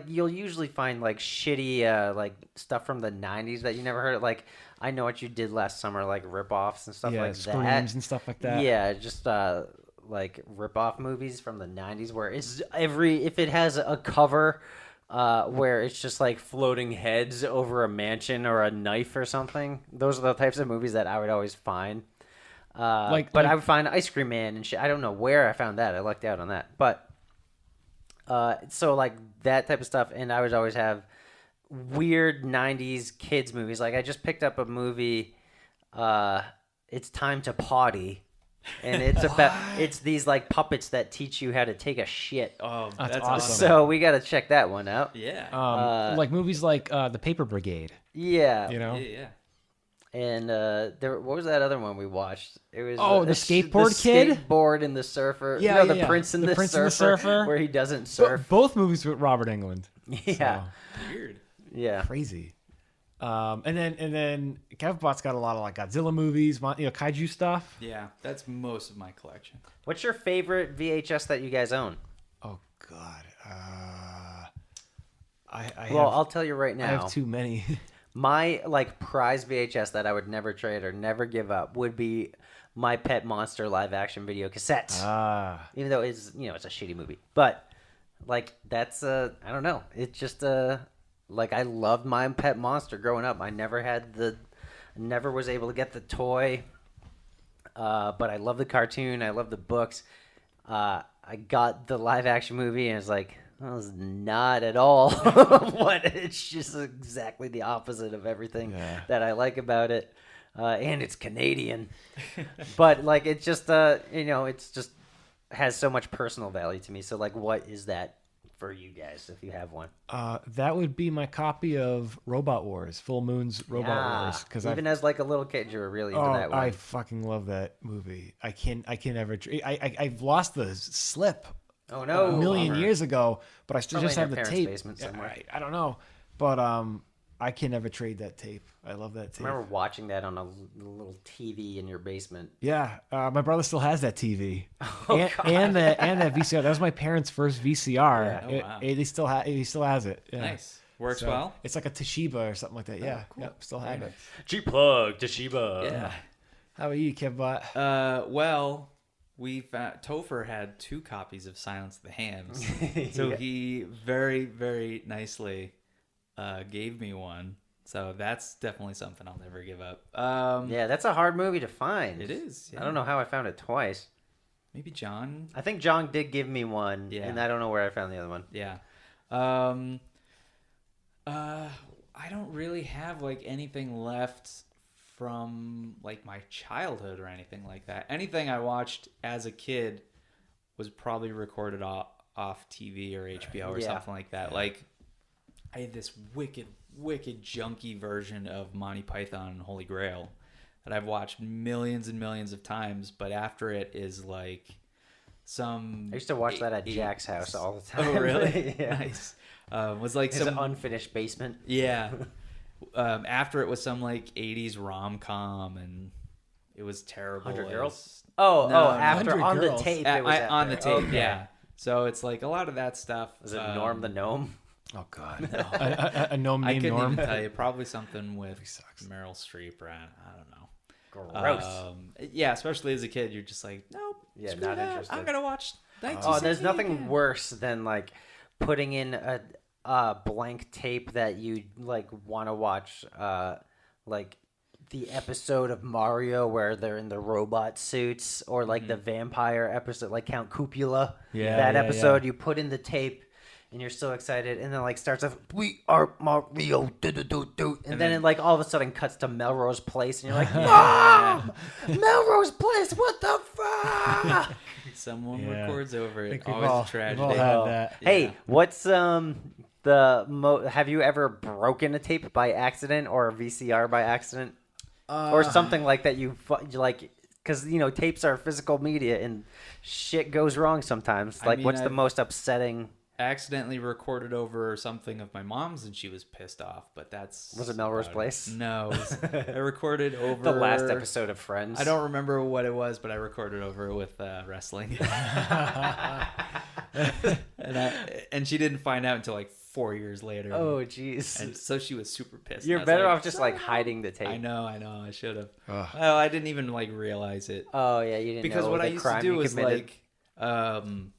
you'll usually find, like, shitty, like, stuff from the 90s that you never heard of. Like, I Know What You Did Last Summer, like, rip-offs and stuff like Screams that. and stuff like that. Yeah, just, like, rip-off movies from the 90s where it's if it has a cover where it's just, like, floating heads over a mansion or a knife or something, those are the types of movies that I would always find. But I would find Ice Cream Man and shit. I don't know where I found that. I lucked out on that. But so like that type of stuff, and I would always have weird '90s kids movies. Like I just picked up a movie. It's Time to Potty, and it's it's these like puppets that teach you how to take a shit. Oh, That's that's awesome. So we got to check that one out. Yeah. Like movies like The Paper Brigade. Yeah. You know. Yeah. And what was that other one we watched? It was the skateboard kid? Skateboard and the surfer. Yeah, the yeah. Prince and The the Prince and surfer, the Surfer. where he doesn't surf. Both movies with Robert Englund. Yeah, Weird. yeah. Crazy. And then Kevbot's got a lot of like Godzilla movies, kaiju stuff. Yeah, that's most of my collection. What's your favorite VHS that you guys own? Oh God. I'll tell you right now. I have too many. My like prize VHS that I would never trade or never give up would be My Pet Monster live action video cassettes. Even though it's it's a shitty movie, but like that's I don't know. It's just like I loved My Pet Monster growing up. I never was able to get the toy, but I love the cartoon. I love the books. I got the live action movie and it's like. That was not at all what it's just exactly the opposite of everything that I like about it. And it's Canadian. But like it's just it's just has so much personal value to me. So like what is that for you guys if you have one? That would be my copy of Robot Wars, Full Moon's Robot Wars. Because even as like a little kid, you were really into that one. I fucking love that movie. I can never. I've lost the slip. Oh no! A million years ago, but I still Probably just in have your the parents' tape. basement somewhere. I don't know, but I can never trade that tape. I love that tape. I remember watching that on a little TV in your basement. Yeah, my brother still has that TV, Oh, and that VCR. That was my parents' first VCR. Yeah. Oh, wow. He still has it. Yeah. Nice. Works So, well. It's like a Toshiba or something like that. Yeah, cool. Yep, still have it. Cheap plug, Toshiba. Yeah. How about you, Kevbot? Well, we found Topher had 2 copies of Silence of the Hams, so he very, very nicely gave me one. So that's definitely something I'll never give up. Yeah, that's a hard movie to find. It is. Yeah. I don't know how I found it twice. Maybe John. I think John did give me one, Yeah. and I don't know where I found the other one. Yeah. I don't really have like anything left from like my childhood or anything like that. Anything I watched as a kid was probably recorded off TV or HBO or something like that. Like I had this wicked junky version of Monty Python and Holy Grail that I've watched millions and millions of times, but after it is like some... I used to watch that at Jack's house all the time. Oh, really? Yeah. Nice. Was like His some... unfinished basement. Yeah. After it was some like 80s rom-com and it was terrible. 100 Girls? It was- Oh, No, after 100 on the Girls. tape. It was on the after. tape, Okay. yeah. So it's like a lot of that stuff. Was it Norm the Gnome? Oh God, a gnome I named couldn't Norm. even tell you. Probably something with sucks. Meryl Streep or I don't know. Gross. Yeah, especially as a kid, you're just like, nope. Yeah, screw not that. interested. I'm gonna watch. Oh, there's 1978 nothing again. worse than like putting in a blank tape that you like want to watch, like the episode of Mario where they're in the robot suits, or like the vampire episode, like Count Cupula. Yeah, that yeah, episode yeah. you put in the tape. And you're so excited, and then like starts off, "We are Mario," and then it like all of a sudden cuts to Melrose Place, and you're like, "Mom, Melrose Place, what the fuck?" Someone Yeah. records over I it. think we've Always all- a tragedy. we've all had that. Hey, what's have you ever broken a tape by accident or a VCR by accident, or something like that? You like, because tapes are physical media and shit goes wrong sometimes. I Like, mean, what's the I've- most upsetting accidentally recorded over something of my mom's, and she was pissed off. But Was it Melrose about Place? No, I recorded over The last episode of Friends. I don't remember what it was, but I recorded over it with wrestling. and she didn't find out until like 4 years later. Oh, jeez. And so she was super pissed. You're I was better like, off just like hiding the tape. I know. I should have. Ugh. Well, I didn't even like realize it. Oh yeah, you didn't Because know what the I used to crime do you was committed. like,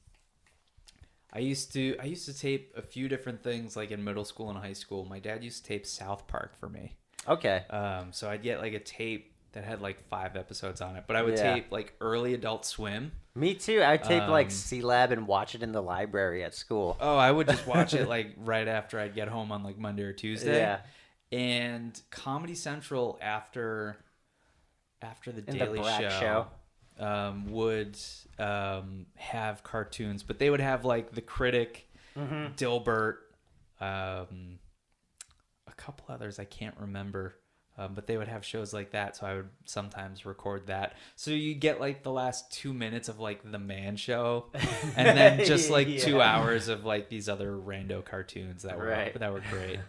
I used to tape a few different things like in middle school and high school. My dad used to tape South Park for me. Okay. So I'd get like a tape that had like 5 episodes on it, but I would Yeah. tape like early Adult Swim. Me too. I tape like C-Lab and watch it in the library at school. Oh, I would just watch it like right after I'd get home on like Monday or Tuesday. Yeah. And Comedy Central after the In the Daily Brat Show, would have cartoons, but they would have like The Critic, Dilbert, a couple others I can't remember. But they would have shows like that, so I would sometimes record that. So you get like the last 2 minutes of like the Man Show, and then just like Yeah. 2 hours of like these other rando cartoons that were Right. great.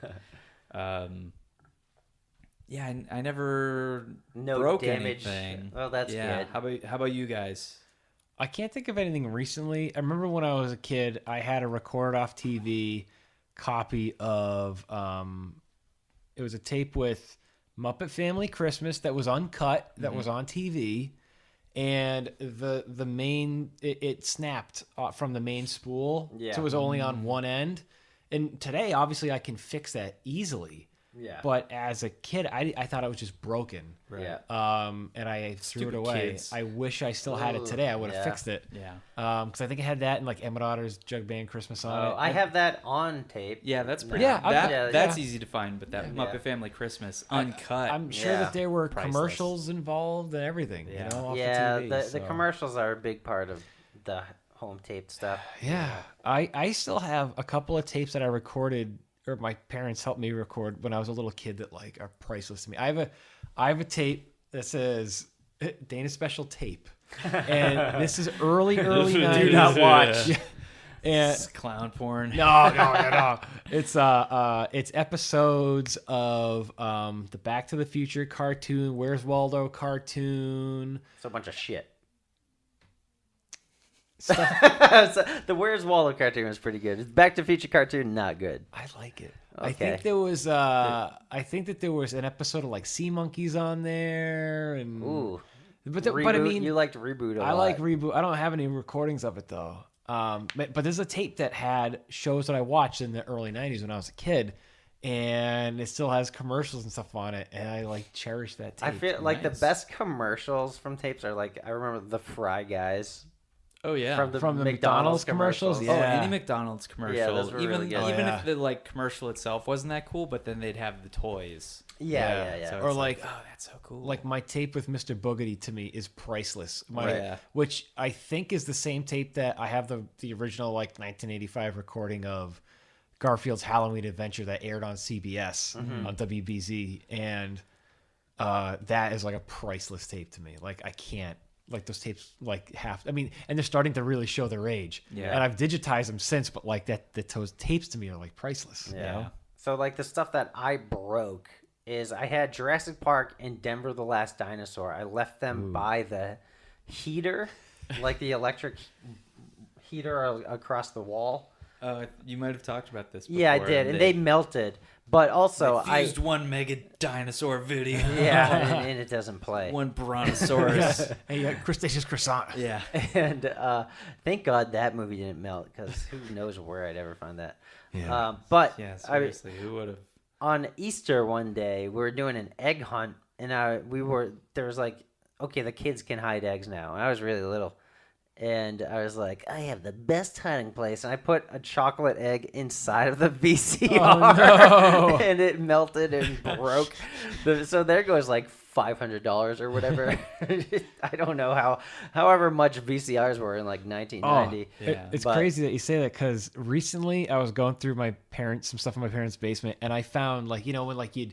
Yeah, I never No broke damage. anything. Well, that's yeah. good. How about you guys? I can't think of anything recently. I remember when I was a kid, I had a recorded off TV copy of it was a tape with Muppet Family Christmas that was uncut, that was on TV, and the main it snapped from the main spool, Yeah. so it was only on one end. And today, obviously, I can fix that easily. Yeah. But as a kid, I thought it was just broken. Right. Yeah. And I threw Stupid it away. kids. I wish I still had it today. I would have Yeah. fixed it. Yeah. Because I think it had that and like Emmett Otter's Jug Band Christmas on Oh, it. I have that on tape. Yeah, that's pretty. Yeah, that's yeah. easy to find. But that Yeah. Muppet Family Christmas uncut. I'm sure Yeah. that there were Priceless. commercials involved and everything. Yeah. You know, off Yeah, the TV. the so. commercials are a big part of the home tape stuff. Yeah, I still have a couple of tapes that I recorded, or my parents helped me record when I was a little kid that like are priceless to me. I have a tape that says Dana Special Tape, and this is early 90s. Do not watch. Yeah. And It's clown porn. no. It's episodes of the Back to the Future cartoon, Where's Waldo cartoon. It's a bunch of shit. Stuff. So, the Where's Waldo cartoon was pretty good. Back to the Future cartoon, not good. I like it. I Okay. think there was I think that there was an episode of like Sea Monkeys on there, and Ooh. but I Reboot, mean, you liked Reboot a I lot. like Reboot. I don't have any recordings of it though. But there's a tape that had shows that I watched in the early 90s when I was a kid, and it still has commercials and stuff on it, and I like cherish that tape. I feel like the Nice. best commercials from tapes are like, I remember the Fry Guys Oh yeah. from the McDonald's commercials? Oh, Yeah. any McDonald's commercial. Yeah, those were even really good. Oh, even yeah. if the like commercial itself wasn't that cool, but then they'd have the toys. Yeah. So Or it's like- oh, that's so cool. Like my tape with Mr. Boogedy to me is priceless. Right. Which I think is the same tape that I have the original like 1985 recording of Garfield's Halloween Adventure that aired on CBS on WBZ, and that is like a priceless tape to me. Like I can't like those tapes like and they're starting to really show their age. Yeah. And I've digitized them since, but like those tapes to me are like priceless. Yeah. You know? So like the stuff that I broke is I had Jurassic Park and Denver the Last Dinosaur. I left them by the heater, like the electric heater across the wall. You might have talked about this before. Yeah, I did, and they melted. But also, I used one mega dinosaur video. yeah, and it doesn't play. One brontosaurus. Hey, Crustaceous Croissant. Yeah. And thank God that movie didn't melt, because who knows where I'd ever find that. Yeah. But Yeah, I, seriously, who would have? on Easter one day, we were doing an egg hunt, and there was like, okay, the kids can hide eggs now. And I was really little. And I was like, I have the best hiding place. And I put a chocolate egg inside of the VCR. Oh, no. And it melted and broke. So there goes like $500 or whatever. I don't know however much VCRs were in like 1990. Yeah. It's But- crazy that you say that, because recently I was going through some stuff in my parents' basement, and I found like, when like you'd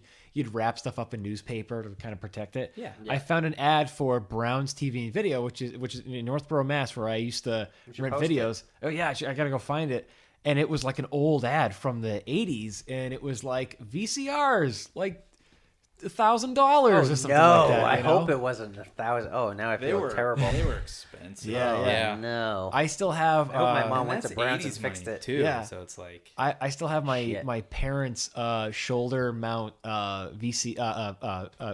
wrap stuff up in newspaper to kind of protect it. Yeah. I found an ad for Brown's TV and Video, which is in Northborough, Mass, where I used to rent post videos. Oh yeah, I gotta go find it. and it was like an old ad from the 80s, and it was like VCRs, like $1,000 or something like that. I you know? hope it wasn't 1,000. Oh, now I They feel were terrible. They were expensive. Yeah. No. I still have. I hope my mom And went that's to Browns and 80s fixed money, it. too. Yeah. So it's like I still have my Shit. my parents' shoulder mount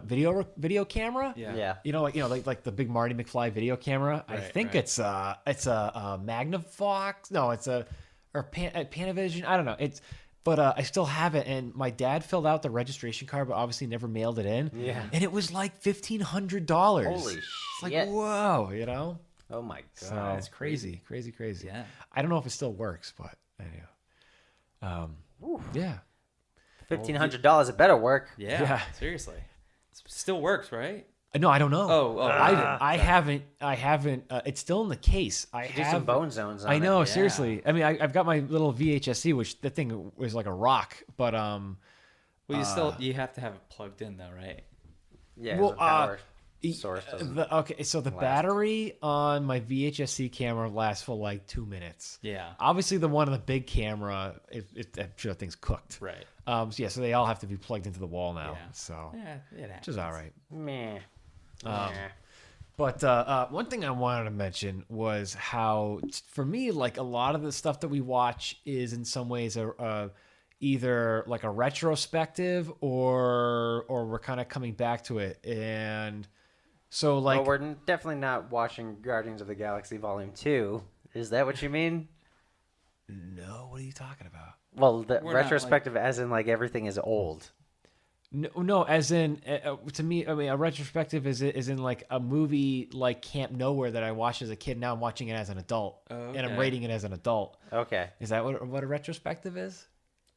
video camera. Yeah. You know, like the big Marty McFly video camera. I Right, think right. it's a Magnavox. No, it's a Panavision. I don't know. But I still have it, and my dad filled out the registration card, but obviously never mailed it in. Yeah. And it was like $1,500. Holy It's shit. like whoa, you know. Oh my So god. it's crazy. Yeah. I don't know if it still works, but anyhow. Yeah. $1,500. It better work. Yeah. Yeah. Seriously. It still works, right? No, I don't know. Oh, I haven't. It's still in the case. I Do have some bone zones on I know, it. seriously. I mean, I've got my little VHSC, which the thing was like a rock, but Well, you have to have it plugged in though, right? Yeah, well, the power source doesn't the last. battery on my VHSC camera lasts for like 2 minutes. Yeah. Obviously, the one on the big camera, I'm sure that thing's cooked. Right. So they all have to be plugged into the wall now. Yeah. So, Yeah, it happens. which is all right. Meh. But one thing I wanted to mention was how, for me, like a lot of the stuff that we watch is in some ways either like a retrospective or we're kind of coming back to it. And so like, Well, we're definitely not watching Guardians of the Galaxy Volume 2. Is that what you mean? no, what are you talking about? Well, the We're not, retrospective as in like everything is old. No, as in to me, I mean, a retrospective is in like a movie like Camp Nowhere that I watched as a kid. Now I'm watching it as an adult, and I'm Okay. rating it as an adult. Okay. Is that what a retrospective is?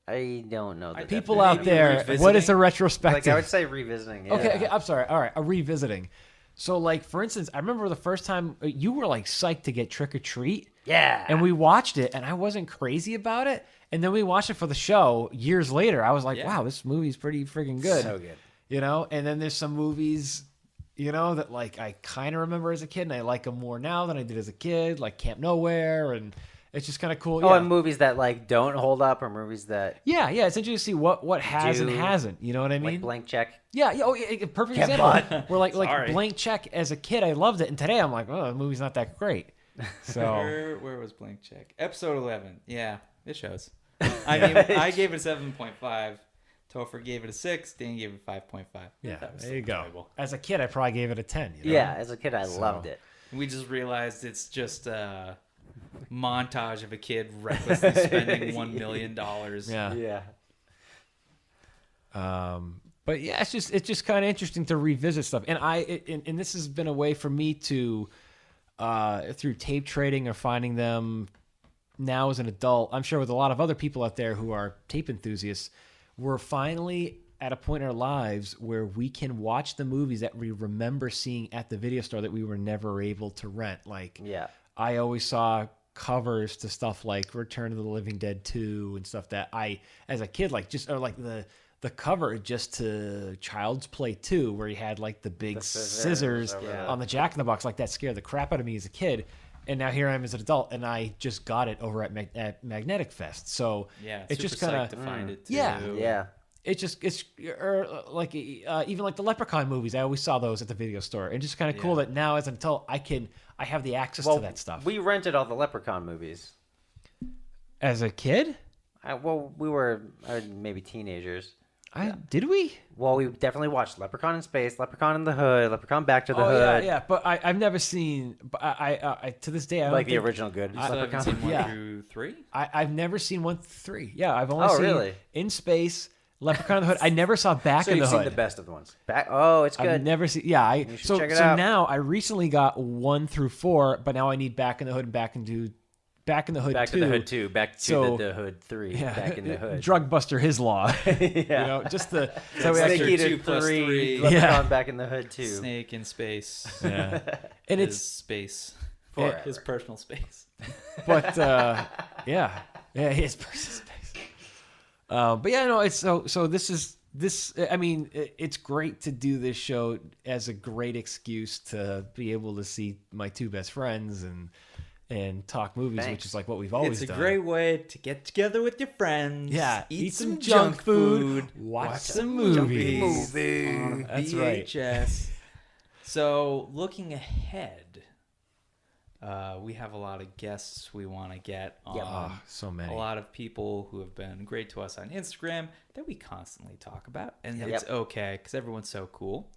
I don't know. The People definition. out Maybe there, what is revisiting? a retrospective? Like I would say revisiting. Yeah. Okay, I'm sorry. All right, a revisiting. So, like, for instance, I remember the first time you were like psyched to get Trick or Treat. Yeah. And we watched it, and I wasn't crazy about it. And then we watched it for the show years later. I was like, Yeah. wow, this movie's pretty freaking good. So good. You know? And then there's some movies, you know, that like I kind of remember as a kid, and I like them more now than I did as a kid, like Camp Nowhere, and it's just kind of cool. Oh, yeah. and movies that like don't hold up, or movies that Yeah, it's interesting to see what has and Do, hasn't. You know what I mean? like Blank Check. Yeah, perfect Get example. butt. Where like Sorry. Blank Check as a kid, I loved it, and today I'm like, oh, the movie's not that great. So Where was Blank Check? Episode 11. Yeah, it shows. I gave it a 7.5. Topher gave it a 6. Dan gave it 5.5. yeah, That was there you so go. enjoyable. As a kid, I probably gave it a 10. You know? Yeah, as a kid, I loved it. We just realized it's just a montage of a kid recklessly spending $1 million. Yeah. Yeah. But yeah, it's just kind of interesting to revisit stuff, and and this has been a way for me to through tape trading or finding them now as an adult. I'm sure with a lot of other people out there who are tape enthusiasts, we're finally at a point in our lives where we can watch the movies that we remember seeing at the video store that we were never able to rent. Like, Yeah. I always saw covers to stuff like Return of the Living Dead 2 and stuff that I, as a kid, like just, or like the cover just to Child's Play 2, where he had like the big The scissors scissors over on the Jack in the Box. Like that scared the crap out of me as a kid. And now here I am as an adult, and I just got it over at Magnetic Fest. So Yeah, it's super just kind psyched to of, find it too. Yeah. Yeah. it's like even like the Leprechaun movies. I always saw those at the video store, and just kind of cool Yeah. that now as an adult I have the access Well, to that stuff. we rented all the Leprechaun movies. As a kid, We were maybe teenagers. Did we? Well, we definitely watched Leprechaun in Space, Leprechaun in the Hood, Leprechaun Back to the Oh Hood. yeah. But I've never seen. But I to this day I don't Like the think- original good You still haven't Leprechaun. seen 1 Yeah. through 3? I've never seen 1 through 3. Yeah, I've only Oh, seen really? In Space, Leprechaun in the Hood. I never saw Back So in you've the seen Hood. the best of the ones. It's good. I've never seen. Yeah, You should so check it out. now I recently got 1 through 4, but now I need Back in the Hood and Back in the Hood Back 2. to the Hood 2. Back to So- the Hood 3. Yeah, Back in the Hood. Drug Buster his law. yeah. You know, just the So Snake After Eater 2 plus 3. 3. Leprechaun Yeah. Back in the Hood 2. Snake in space. yeah, and His it's space. Forever. His personal space. but yeah, his person space. But yeah, no, it's so this. I mean, it's great to do this show as a great excuse to be able to see my 2 best friends and and talk movies, which Thanks. is like what we've always It's a done. great way to get together with your friends. Yeah, eat some junk food, watch some movies movies. on a That's right. VHS. So, looking ahead, we have a lot of guests we want to get on. Oh, so many. A lot of people who have been great to us on Instagram that we constantly talk about, and Yep. it's okay because everyone's so cool.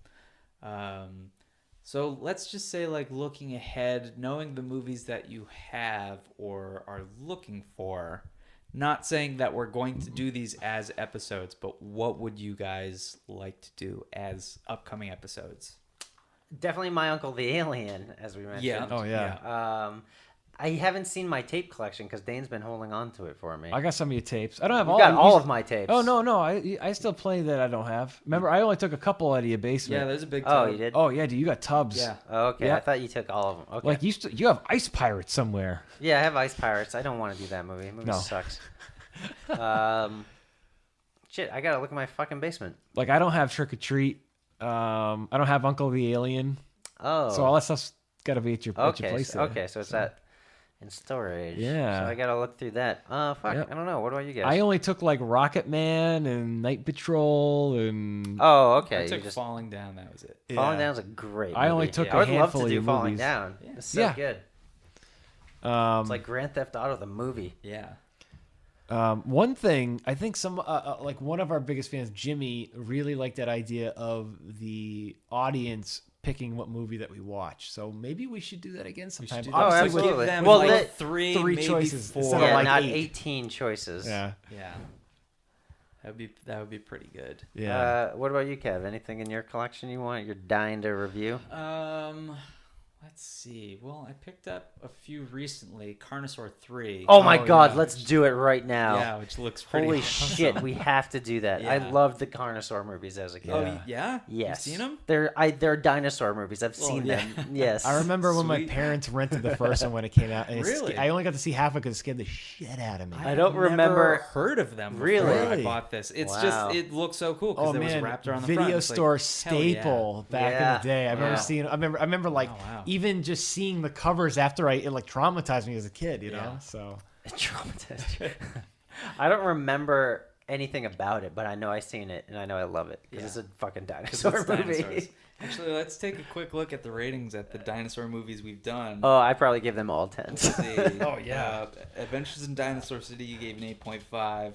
So let's just say, like, looking ahead, knowing the movies that you have or are looking for, not saying that we're going to do these as episodes, but what would you guys like to do as upcoming episodes? Definitely My Uncle the Alien, as we mentioned. Yeah. Oh, yeah. I haven't seen my tape collection because Dane's been holding on to it for me. I got some of your tapes. I don't have You all. got all of my tapes. Oh no, I still play that I don't have. Remember, I only took a couple out of your basement. Yeah, there's a big Oh, tub. you did? Oh yeah, dude, you got tubs. Yeah. Oh, okay. Yeah. I thought you took all of them. Okay. Like you have Ice Pirates somewhere. Yeah, I have Ice Pirates. I don't want to do that movie. The movie No. sucks. Shit, I gotta look at my fucking basement. Like I don't have Trick or Treat. I don't have Uncle the Alien. Oh. So all that stuff's got to be at your okay. place. So, there. okay, so it's that in storage. Yeah. So I gotta look through that. Fuck. Yep. I don't know. What about you guys? I only took like Rocket Man and Night Patrol and. Oh, okay. I You took just Falling Down. That was it. Falling Yeah. Down's a great movie. I only took I a would love handful to of do your Falling movies. Down. Yeah. It's so Yeah. good. It's like Grand Theft Auto the movie. Yeah. One thing I think like one of our biggest fans, Jimmy, really liked that idea of the audience picking what movie that we watch. So maybe we should do that again sometime. do that. Obviously, absolutely. Give them Well, like let- three three maybe choices four. instead of Yeah, like not 8. 18 choices. Yeah, Yeah. That would be pretty good. yeah. What about you, Kev? Anything in your collection you're dying to review? Let's see. Well, I picked up a few recently. Carnosaur 3. Oh my Oh, God, yeah. let's do it right now. Yeah, which looks pretty Holy awesome. shit, we have to do that. I Yeah. loved the Carnosaur movies as a kid. Oh, Yeah. yeah? Yes. You've seen them? They're dinosaur movies. I've Well, seen yeah. them. Yes. I remember when my Sweet. parents rented the first one when it came out, and Really? I only got to see half of it because it scared the shit out of me. I don't Never remember- heard of them before Really? I bought this. It's Wow. just, it looks so cool because Oh it was man, wrapped around the video front. It's like, store hell yeah. staple back Yeah. in the day. I remember Yeah. seeing. I remember like Oh, wow. even just seeing the covers after it like traumatized me as a kid. You know, Yeah. so It traumatized you. I don't remember anything about it, but I know I've seen it and I know I love it because Yeah. it's a fucking 'Cause dinosaur it's movie. dinosaurs. Actually, let's take a quick look at the ratings at the dinosaur movies we've done. Oh, I probably give them all 10s. Let's see. Oh, yeah. Adventures in Dinosaur City, you gave an 8.5.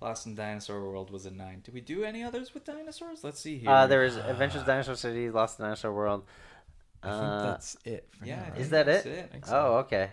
Lost in Dinosaur World was a 9. Did we do any others with dinosaurs? Let's see here. There was Adventures in Dinosaur City, Lost in Dinosaur World. I think that's it. For yeah, now, I right? Is that that's it? think so. Oh, okay.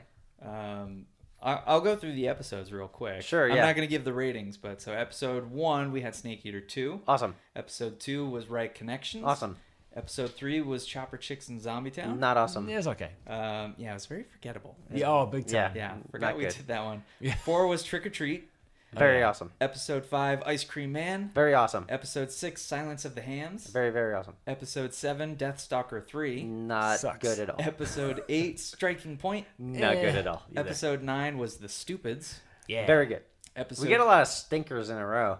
I'll go through the episodes real quick. Sure, I'm yeah. not going to give the ratings, but so episode 1, we had Snake Eater 2. Awesome. Episode 2 was Right Connections. Awesome. Episode 3 was Chopper Chicks in Zombie Town. Not awesome. It's okay. Yeah, it was very forgettable. Yeah, oh, big time. Yeah, Not forgot we good. did that one. Yeah. 4 was Trick or Treat. Very yeah. awesome. Episode 5, Ice Cream Man. Very awesome. Episode 6, Silence of the Hams. Very, very awesome. Episode 7, Deathstalker 3. Not Sucks. good at all. Episode 8, Striking Point. Not good at all. either. Episode 9 was The Stupids. Yeah. Very good. Episode We get a lot of stinkers in a row.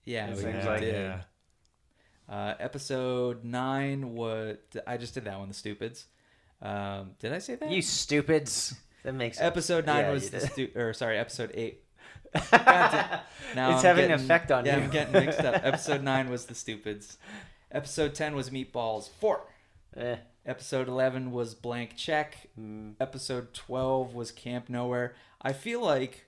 Yeah, It we seems Yeah, like- did. yeah. Episode 9 was I just did that one, The Stupids. Did I say that? You stupids. That makes sense. Episode 9 Yeah, was you did. episode 8. Now It's I'm having an getting- effect on yeah, you. I'm getting mixed up. Episode 9 was The Stupids. Episode 10 was Meatballs 4. Eh. Episode 11 was Blank Check. Episode 12 was Camp Nowhere. I feel like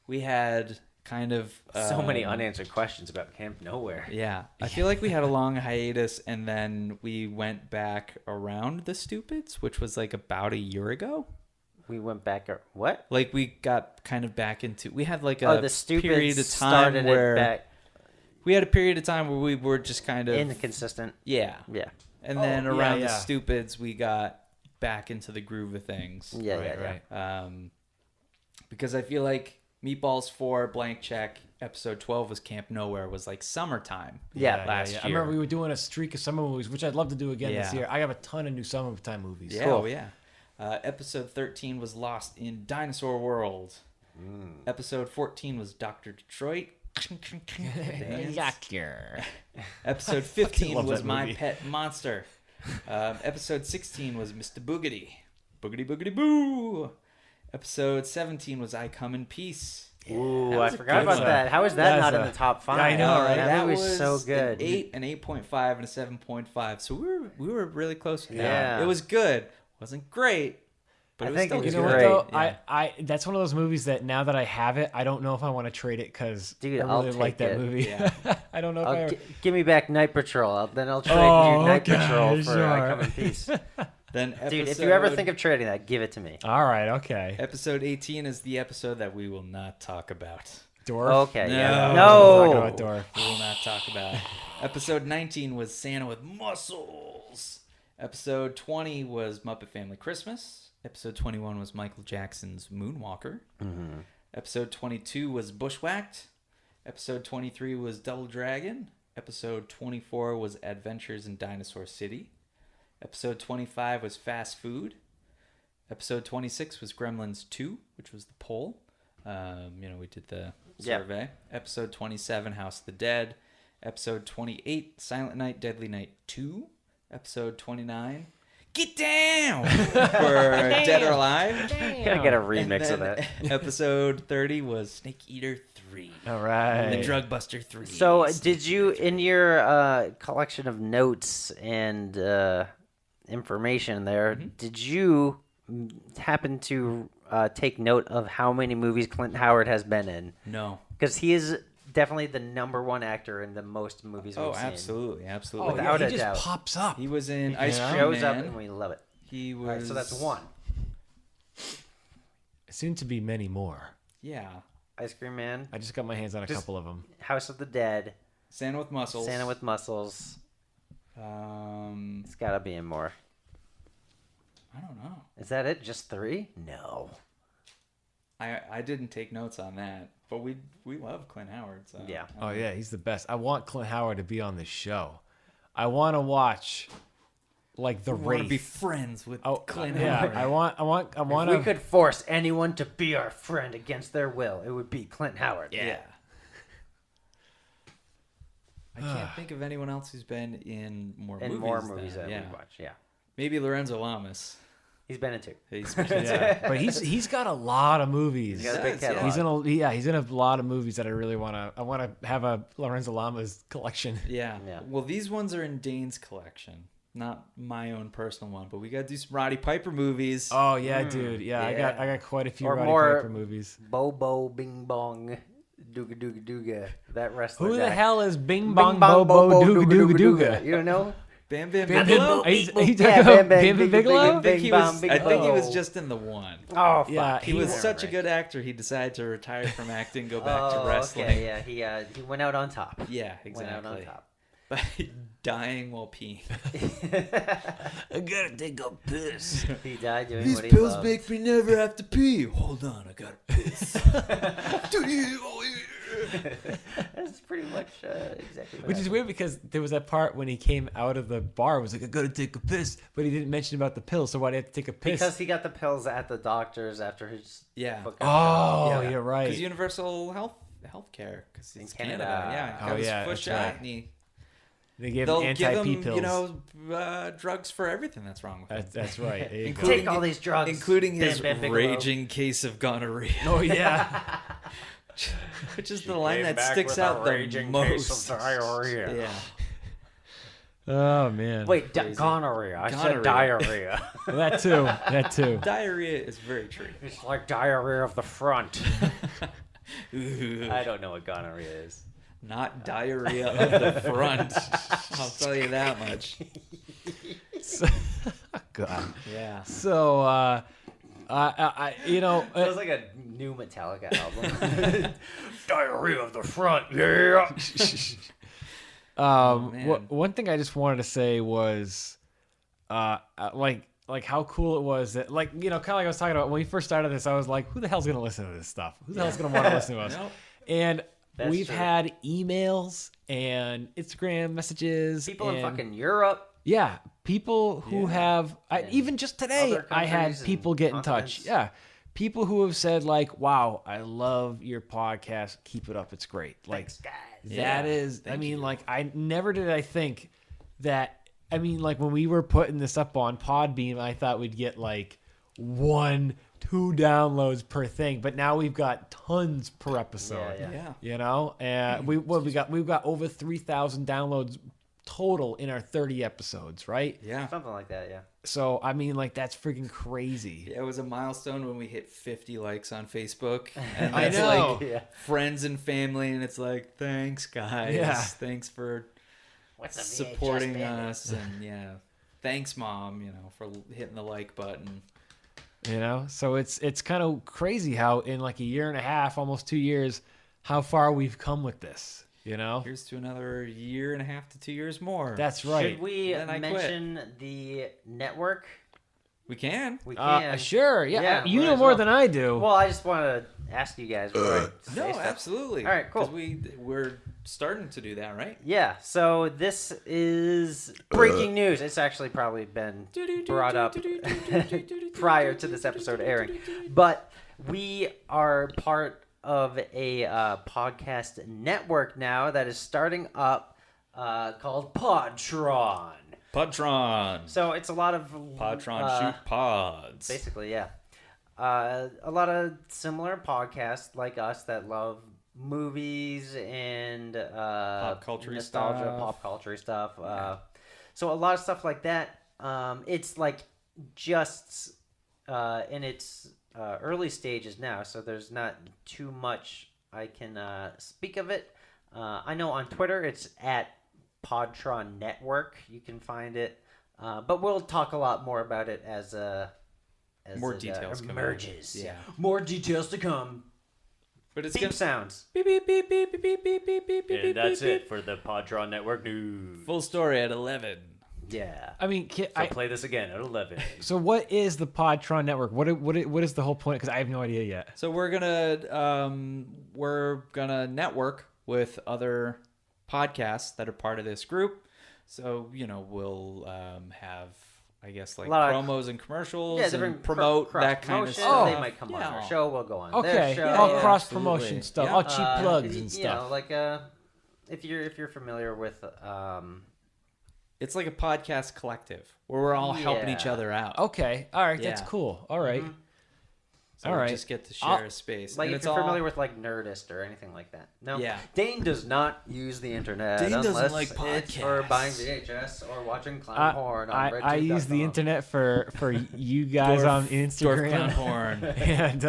we had kind of So many unanswered questions about Camp Nowhere. Yeah, I feel like we had a long hiatus, and then we went back around The Stupids, which was like about a year ago. We went back. What? Like we got kind of back into. We had like a Oh, the stupids period of time started where it back. we had a period of time where we were just kind of Inconsistent. yeah, Yeah. and then Oh, yeah, around yeah. The Stupids we got back into the groove of things. Yeah, Right, yeah, yeah. right. Because I feel like Meatballs 4, Blank Check, episode 12 was Camp Nowhere, was like summertime. Yeah, last I year. remember we were doing a streak of summer movies, which I'd love to do again this Yeah. year. I have a ton of new summertime movies. Yeah, Cool. oh yeah. Episode 13 was Lost in Dinosaur World. Episode 14 was Dr. Detroit. Dance. Yucker. Episode 15 love was that My movie. Pet Monster. Episode 16 was Mr. Boogity. Boogity Boogity Boo. Episode 17 was I Come in Peace. Ooh, That I was a forgot good about one. that. How is that That's not in a- the top 5? Yeah, I know, right? That movie was so good. An 8, an 8.5, and a 7.5. So we were really close with that. Yeah. It was good. Wasn't great, but I it was think still it You was know good. what though? great, yeah. I that's one of those movies that now that I have it, I don't know if I want to trade it because I Dude, I'll really like take that it. movie. Yeah. I don't know if I ever... Give me back Night Patrol. Then I'll trade Oh, you Night okay, Patrol for sure. I Come in Peace. Then Dude, if you ever think of trading that, give it to me. All right, okay. episode 18 is the episode that we will not talk about. Dwarf. Okay, No. yeah. Talking No. about Dwarf. We will not talk about. Episode 19 was Santa with Muscles. Episode 20 was Muppet Family Christmas. Episode 21 was Michael Jackson's Moonwalker. Mm-hmm. Episode 22 was Bushwhacked. Episode 23 was Double Dragon. Episode 24 was Adventures in Dinosaur City. Episode 25 was Fast Food. Episode 26 was Gremlins 2, which was the poll. We did the survey. Episode 27, House of the Dead. Episode 28, Silent Night, Deadly Night 2. Episode 29, Get Down for Dead or Alive. Gotta get a remix And of then that. Episode 30 was Snake Eater 3. All And right. the Drug Buster 3. So, did you, in your collection of notes and information there, did you happen to take note of how many movies Clint Howard has been in? No. Because he is definitely the number one actor in the most movies we've Oh, seen. absolutely. Oh, Absolutely. without yeah, a he just doubt. pops up. He was in Ice Yeah. Cream Shows Man. up and we love it. He was. All right, so that's 1. Soon to be many more. Yeah. Ice Cream Man, I just got my hands on a couple of them. House of the Dead, Santa with Muscles. Santa with Muscles. It's gotta be in more. I don't know. Is that it? Just 3? No. I didn't take notes on that, but we love Clint Howard. So Yeah. Oh yeah, he's the best. I want Clint Howard to be on this show. I want to watch like The I want to be Wraith. friends with Oh, Clint yeah, Howard. I want If we could force anyone to be our friend against their will, it would be Clint Howard. Yeah. I can't think of anyone else who's been in more And movies. more movies than, that yeah. we watch. Yeah. Maybe Lorenzo Lamas. He's been in 2. He's Yeah, but he's got a lot of movies. He's got a big Yes, yeah. catalog. He's in a lot of movies that I really want to. I want to have a Lorenzo Lamas collection. Yeah. Yeah. Well, these ones are in Dane's collection, not my own personal one. But we got to do some Roddy Piper movies. Oh yeah, dude. Yeah, yeah. I got quite a few Or Roddy more- Piper movies. Bobo Bing Bong Dooga Dooga Dooga. That wrestler Who guy. the hell is Bing Bing Bong Bong Bobo Dooga Dooga Dooga? You don't know? Bam Bam Bam Bigelow? Bam- Are you Yeah, talking Bam about Bam Bam Bam Big Bigelow? I think he was. Bing I think he was Bong. just in the one. Oh, fuck. Yeah, He was weren't such a right. good actor. He decided to retire from acting, go back to Oh, wrestling. okay, yeah. He went out on top. Yeah, Went out on exactly. top. By dying while peeing. I gotta take a piss. He died doing what he loved. me never have to pee. Hold on, I gotta piss. That's pretty much exactly what Which is happened. weird because there was that part when he came out of the bar. It was like, I gotta take a piss, but he didn't mention about the pills. So why did he have to take a piss? Because he got the pills at the doctor's after his Yeah. foot got shot. Oh, you're right. Because universal healthcare. Because In it's Canada. Canada. Yeah. Oh, Got his yeah, foot that's shot, right. and They gave him they'll give anti-pee him, pills. drugs for everything that's wrong with him. That's right. There you go. Take all these drugs. Including his Bam Bam Bigelow. raging case of gonorrhea. Oh yeah. Which is the line that sticks out the most. Yeah. Oh man. Wait, Crazy. gonorrhea. I said Gonorrhea. diarrhea. That too. That too. Diarrhea is very true. It's like diarrhea of the front. Ooh, I don't know what gonorrhea is. not diarrhea of the front. I'll tell you that much. God. Yeah. So, Sounds like a new Metallica album. Diarrhea of the front, yeah. man. One thing I just wanted to say was, like how cool it was that, like, kind of like I was talking about when we first started this. I was like, who the hell's gonna listen to this stuff? Who the hell's gonna want to listen to us? Nope. And That's we've true. had emails and Instagram messages. People in and- fucking Europe. Yeah, people who have even just today other I had countries people and get in touch. continents. Yeah. People who have said like, "Wow, I love your podcast. Keep it up. It's great." Like Thanks, guys. that Yeah, is thank you. like I never did I think that like when we were putting this up on Podbeam, I thought we'd get like one 2 downloads per thing, but now we've got tons per episode. Yeah. You know, and we've got over 3,000 downloads total in our 30 episodes, right? Yeah. Something like that, yeah. So I mean, like, that's freaking crazy. Yeah, it was a milestone when we hit 50 likes on Facebook. And I that's know. like friends and family, and it's like, thanks, guys. Yeah. Thanks for What's a VHS supporting Bandit? us. And yeah, thanks, Mom, for hitting the like button. You know, so it's kind of crazy how in like a year and a half, almost 2 years, how far we've come with this. You know, Here's to another year and a half to 2 years more. that's right. Should we Then I quit. mention the network? We can. We can. Sure, yeah. Yeah, You might know as more well. than I do. Well, I just want to ask you guys. before I say No, stuff. absolutely. All right, cool. 'Cause we're starting to do that, right? Yeah, so this is breaking news. It's actually probably been brought up prior to this episode airing. But we are part of a podcast network now that is starting up called Podtron. Podtron. So it's a lot of... Podtron shoot pods. Basically, yeah. A lot of similar podcasts like us that love movies and Pop culture nostalgia, stuff. pop culture stuff. So a lot of stuff like that. It's like just in its early stages now, so there's not too much I can speak of it. I know on Twitter it's at Podtron Network. You can find it, but we'll talk a lot more about it as More it, details come out. emerges. Yeah. More details to come. But it's Beep gonna sounds. beep beep beep beep beep beep beep beep beep beep. And that's beep, it for the Podtron Network news. beep. Full story at 11. Yeah. I mean, So play this again at 11. so what is the Podtron Network? What is the whole point? Because I have no idea yet. So we're gonna network with other podcasts that are part of this group. So we'll have, I guess, like A lot of- promos and commercials Yeah, and different promote that kind of cross-promotion. stuff. They might come on our show. We'll go on Okay, their show. all yeah, cross absolutely. promotion stuff, Yeah. all cheap plugs and You stuff. know, like if you're familiar with It's like a podcast collective where we're all helping each Yeah. other out. Okay, all right, that's Yeah. cool. All right. So all we right. just get to share I'll- a space. like and if it's you're all familiar with like Nerdist or anything like that. No. Yeah. Dane does not use the internet Dane doesn't unless like it's for podcasts. buying VHS or watching clown porn on I use the RedTube.com. internet for you guys on Instagram Dwarf and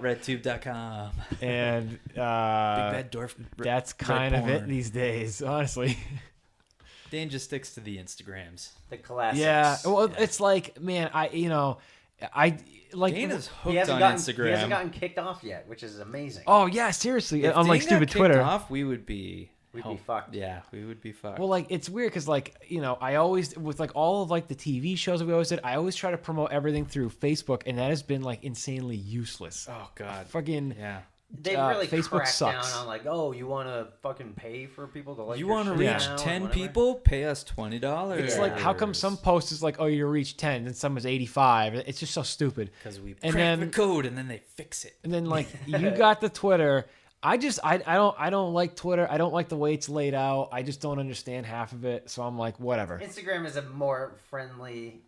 .redtube.com. and Big bad dwarf. that's red kind of it porn. these days, honestly. Dane just sticks to the Instagrams. The classics. Yeah, well, it's like, man, I like. Dane is He hooked on hasn't Instagram. gotten kicked off yet, which is amazing. Oh yeah, seriously, If unlike Dane got stupid kicked Twitter. off, we would be fucked. Yeah, we would be fucked. Well, like it's weird because like I always with like all of like the TV shows that we always did, I always try to promote everything through Facebook, and that has been like insanely useless. oh god. Fucking Yeah. They've really Facebook cracked sucks. down on like, oh, you want to fucking pay for people to like You your want to shit reach now and 10 whatever? people? Pay us $20. It's Yeah. like how come some post is like, oh, you reach 10, and someone's 85? It's just so stupid. Because we And crack the then- code and then they fix it. And then like you got the Twitter. I don't like Twitter. I don't like the way it's laid out. I just don't understand half of it. So I'm like, whatever. Instagram is a more friendly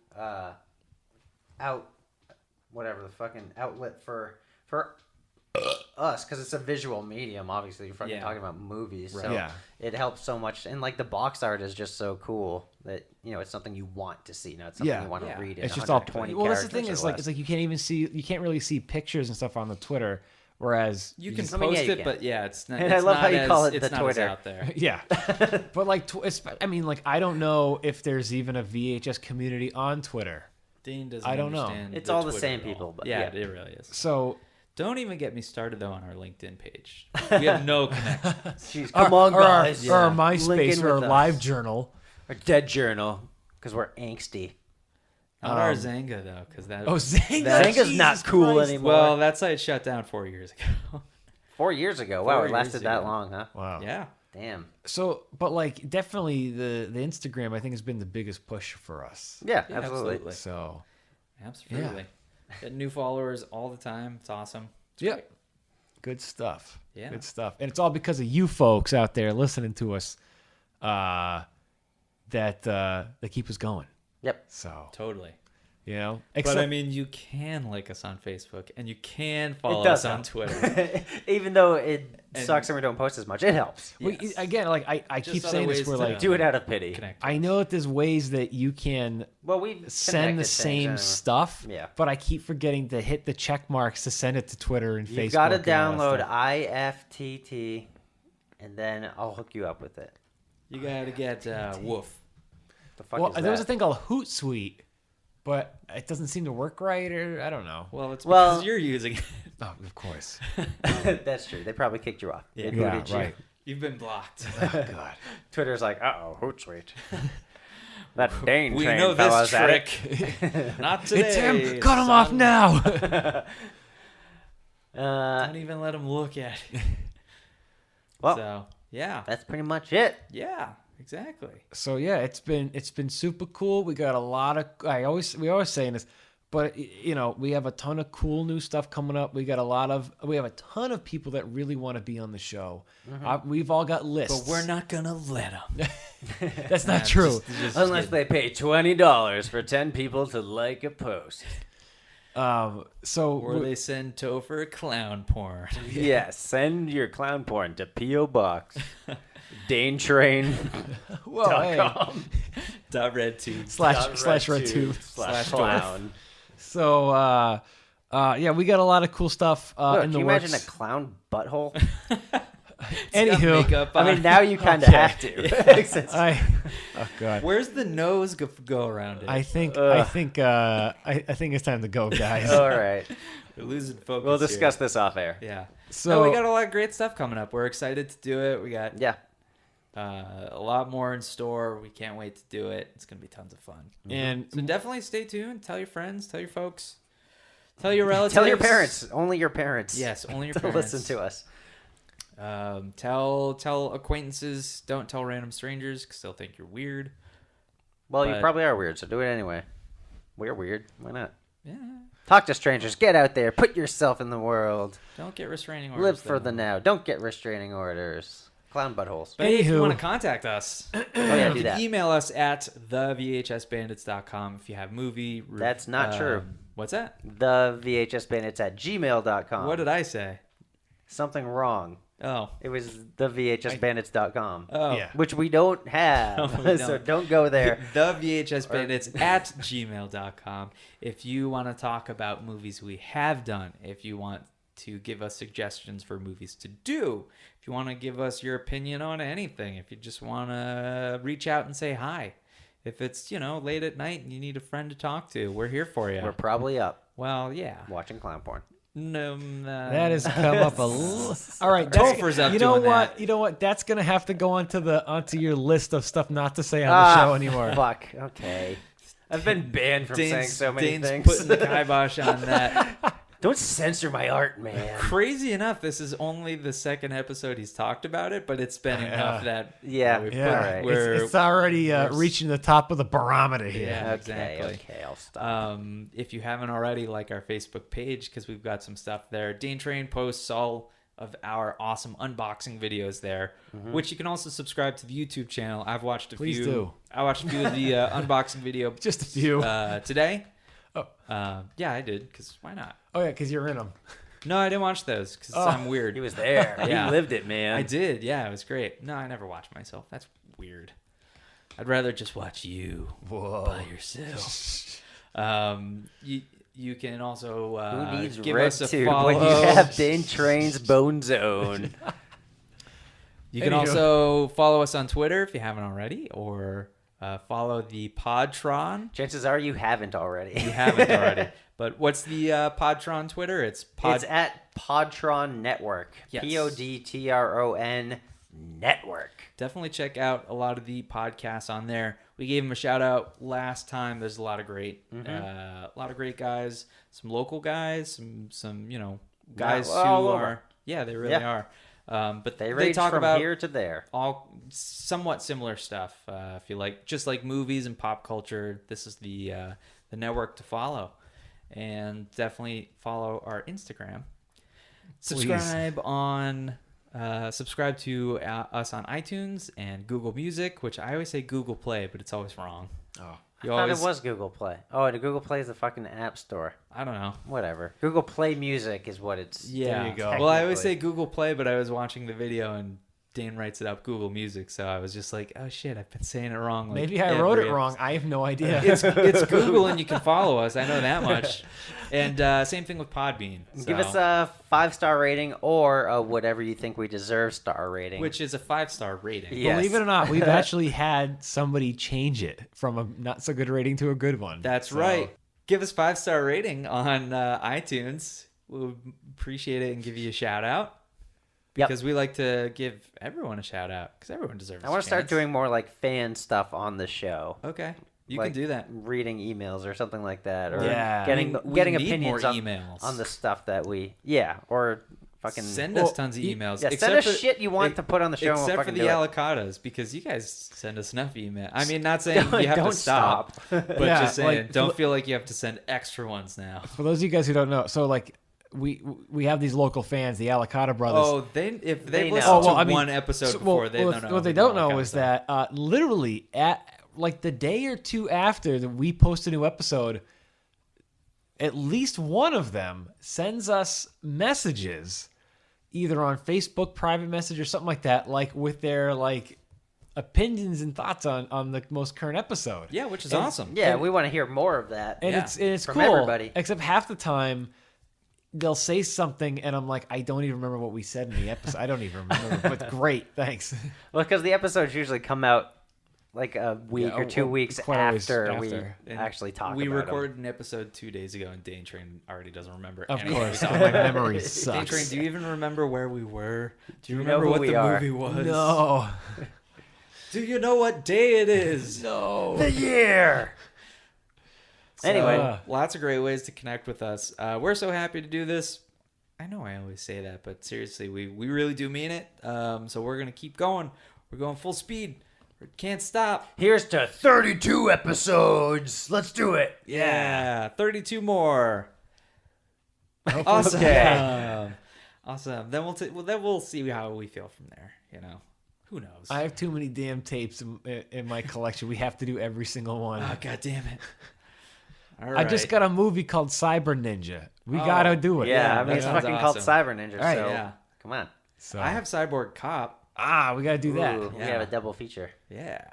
whatever the fucking outlet for us, because it's a visual medium. Obviously, you're fucking Yeah. talking about movies, Right. so Yeah. it helps so much. And like the box art is just so cool that it's something you want to see. It's something Yeah. you want to Yeah. read. In It's just all 120 well. That's the characters thing or is like less. it's like you can't really see pictures and stuff on the Twitter, whereas You can I mean, post yeah, you it, can. but yeah, it's not. And I it's love not how you as, call it it's the not as Twitter. out there. yeah, but like I mean, like I don't know if there's even a VHS community on Twitter. Dane doesn't I don't know. understand It's the all the Twitter same at all. people, but yeah, yeah. it really is. So Don't even get me started though on our LinkedIn page. We have no connection. Jeez, come on, guys. or our Link MySpace in or our with us. Live Journal. Our dead journal, because we're angsty. Not our Zanga though, because that. Oh, Zanga. That- Zanga's not Jesus cool Christ. anymore. Well, that site shut down 4 years ago. 4 years ago. Wow, 4 it years lasted that ago. long, huh? Wow. yeah. Damn. So, but like definitely the Instagram I think has been the biggest push for us. Yeah, Yeah, absolutely. absolutely. So Absolutely. Get new followers all the time. It's awesome. It's yeah, great. good stuff. Yeah. Good stuff. And it's all because of you folks out there listening to us that keep us going. Yep. So Totally. You know, But I mean, you can like us on Facebook and you can follow does us on help. Twitter. Even though it sucks and we don't post as much, it helps. Yes. again, like I Just keep other saying this, ways we're to like, Do it out of pity. Connect to I us. know that there's ways that you can Well, we send the same stuff, Yeah. but I keep forgetting to hit the check marks to send it to Twitter and Facebook. You've got to and all that download stuff. IFTT, and then I'll hook you up with it. You gotta get Woof. The fuck Well, is there that? was a thing called Hootsuite, but it doesn't seem to work right, or I don't know. Well, it's Well- because you're using it. Oh, of course. That's true. They probably kicked you off. Yeah. They Yeah, booted you. right. You've been blocked. Oh, God. Twitter's like, Hootsuite. That Dane We train know fella's this at it. trick. Not today. It's him. Cut him off son. now. Don't even let him look at it. Well, So, yeah. that's pretty much it. Yeah, exactly. So yeah, it's been super cool. We got a lot of we always saying this, but you know, we have a ton of cool new stuff coming up. We have a ton of people that really want to be on the show. We've all got lists, But we're not going to let him. That's not true. Unless they pay $20 for 10 people to like a post. So Or they send Topher clown porn. Yes, send your clown porn to P.O. Box. DaneTrain.com. well, hey, .redtube. slash red tube. slash Slash clown. So yeah, we got a lot of cool stuff Look, in can the you works. imagine a clown butthole? Anywho, Makeup I on. mean, now you kind of Okay. have to. Since- oh god. Where's the nose go around it? I think it's time to go, guys. All right. We're losing focus. We'll discuss here. this off air. Yeah. So So we got a lot of great stuff coming up. We're excited to do it. We got Yeah. a lot more in store. We can't wait to do it. It's gonna be tons of fun. and So definitely stay tuned. Tell your friends. Tell your folks. Tell your relatives. Tell your parents. Only your parents. Yes, only your To parents. listen to us. Tell acquaintances. Don't tell random strangers because they'll think you're weird. Well, you But- probably are weird, so do it anyway. We're weird. Why not? Yeah. Talk to strangers. Get out there. Put yourself in the world. Don't get restraining orders. Live for though. the now. Don't get restraining orders. Clown buttholes. But hey, if you Anywho. want to contact us, Oh, yeah, you do can that. email us at thevhsbandits.com if you have movie. That's not true. What's that? The VHS Bandits at gmail.com. What did I say? Something wrong. Oh. It was the VHSBandits.com. Oh. Yeah. Which we don't have. We So don't. don't go there. The VHS Bandits at gmail.com. If you want to talk about movies we have done, if you want to give us suggestions for movies to do, if you want to give us your opinion on anything, if you just want to reach out and say hi, if it's, late at night and you need a friend to talk to, we're here for you. We're probably up Well, yeah. watching clown porn. No, that has come up a little. All right, Topher's up you know doing what? that. You know what? That's gonna have to go onto your list of stuff not to say on the show anymore. Fuck. Okay. I've been banned from saying so many Dane's things. putting the kibosh on that. Don't censor my art, man. Crazy enough, this is only the second episode he's talked about it, but it's been enough that Yeah. we've Yeah, All right. it's already reaching the top of the barometer here. Yeah, Okay, exactly. okay, I'll stop. If you haven't already, like our Facebook page because we've got some stuff there. Dane Train posts all of our awesome unboxing videos there, which you can also subscribe to the YouTube channel. I've watched a Please few. do. I watched a few of the unboxing video Just a few. today. Oh. Yeah, I did because why not? Oh yeah, because you're in them. No, I didn't watch those because I'm weird. He was there. Yeah. He lived it, man. I did. Yeah, it was great. No, I never watch myself. That's weird. I'd rather just watch you by yourself. You can also Who needs give red us a tube follow. when you have Dane Train's Bone Zone? You can Anywho. also follow us on Twitter if you haven't already, or follow the Podtron. Chances are you haven't already. You haven't already. But what's the Podtron Twitter? It's It's at Podtron Network. Yes. Podtron Network. Definitely check out a lot of the podcasts on there. We gave them a shout out last time. There's a lot of great, guys, some local guys, some guys Yeah, who all over. are, yeah, they really Yeah. are. But They they range talk from about here to there. all somewhat similar stuff. If you just like movies and pop culture, this is the network to follow, and definitely follow our Instagram. Subscribe to us on iTunes and Google Music, which I always say Google Play, but it's always wrong. Oh, I thought it was Google Play. Oh, and Google Play is the fucking app store. I don't know. Whatever. Google Play Music is what it's. Yeah. There you go. Well, I always Technically. say Google Play, but I was watching the video and Dane writes it up Google Music, so I was just like, oh shit, I've been saying it wrong. Like, Maybe I wrote it every wrong. I have no idea. It's Google, and you can follow us. I know that much. And same thing with Podbean. Give us So- a 5-star rating or a whatever you think we deserve star rating. which is a 5-star rating. Yeah. Believe it or not, we've actually had somebody change it from a not so good rating to a good one. That's So, right. Give us 5-star rating on iTunes. We'll appreciate it and give you a shout out. Yep. Because we like to give everyone a shout out because everyone deserves. I want a to start chance. doing more like fan stuff on the show. Okay, you Like can do that. Reading emails or something like that, or Yeah. getting We getting need opinions more on, emails. on the stuff that we or fucking Send us tons of emails. yeah, send except us for- shit you want to put on the show. and we'll Except for fucking the do it. avocados, because you guys send us enough email. I mean, not saying you have to Don't stop, but Yeah, just saying, like, don't feel like you have to send extra ones now. For those of you guys who don't know, so like we have these local fans, the Alicata brothers. Oh, if They they've know. listened Oh, well, to I mean, one episode So, before, they don't know. what they who don't the know Avocados is are. that literally at like the day or two after that we post a new episode, at least one of them sends us messages, either on Facebook private message or something like that, like with their like opinions and thoughts on the most current episode. Yeah, which is awesome. Yeah, we want to hear more of that. And Yeah. it's From cool. everybody. Except half the time they'll say something and I'm like, I don't even remember what we said in the episode. I don't even remember. But great, thanks. Well, because the episodes usually come out like a week Yeah, or 2 well, weeks quite always after we after. And actually talk We about recorded an episode 2 days ago, and Dane Train already doesn't remember. Of anything we course, talked my about. memory Dane sucks. Train, do you even remember where we were? Do you You know remember who what we the are. movie was? No. Do you know what day it is? No. The year. Anyway, Lots of great ways to connect with us. We're so happy to do this. I know I always say that, but seriously, we really do mean it. So we're going to keep going. We're going full speed. We can't stop. here's to 32 episodes. Let's do it. Yeah, 32 more. Awesome. Okay. Awesome. Then we'll see how we feel from there. You know, who knows? I have too many damn tapes in my collection. We have to do every single one. Oh, God damn it. All I just right. got a movie called Cyber Ninja. We gotta do it. Yeah, I mean, that it's sounds fucking awesome. called Cyber Ninja, Right, so yeah. come on. So I have Cyborg Cop. we gotta do that. Ooh, we Yeah. have a double feature. Yeah.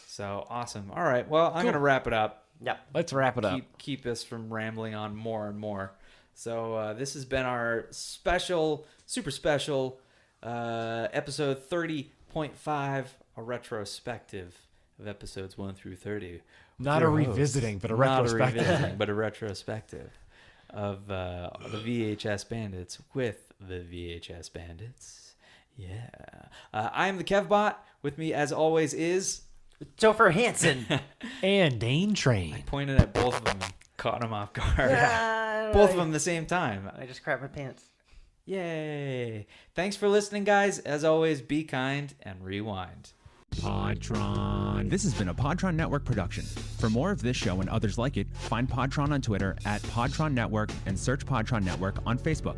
So awesome. All right. Well, I'm going to wrap it up. Yep. Let's wrap it up. Keep us from rambling on more and more. So this has been our super special episode 30.5, a retrospective of episodes 1 through 30. Not a Your host. revisiting, but a Not retrospective. revisiting, but a retrospective of the VHS Bandits with the VHS Bandits. Yeah. I am the Kevbot. With me, as always, is... Topher Hansen. And Dane Train. Pointed at both of them and caught them off guard. Both of them at the same time. I just crapped my pants. Yay. Thanks for listening, guys. As always, be kind and rewind. Podtron. This has been a Podtron Network production. For more of this show and others like it, find Podtron on Twitter at Podtron Network and search Podtron Network on Facebook.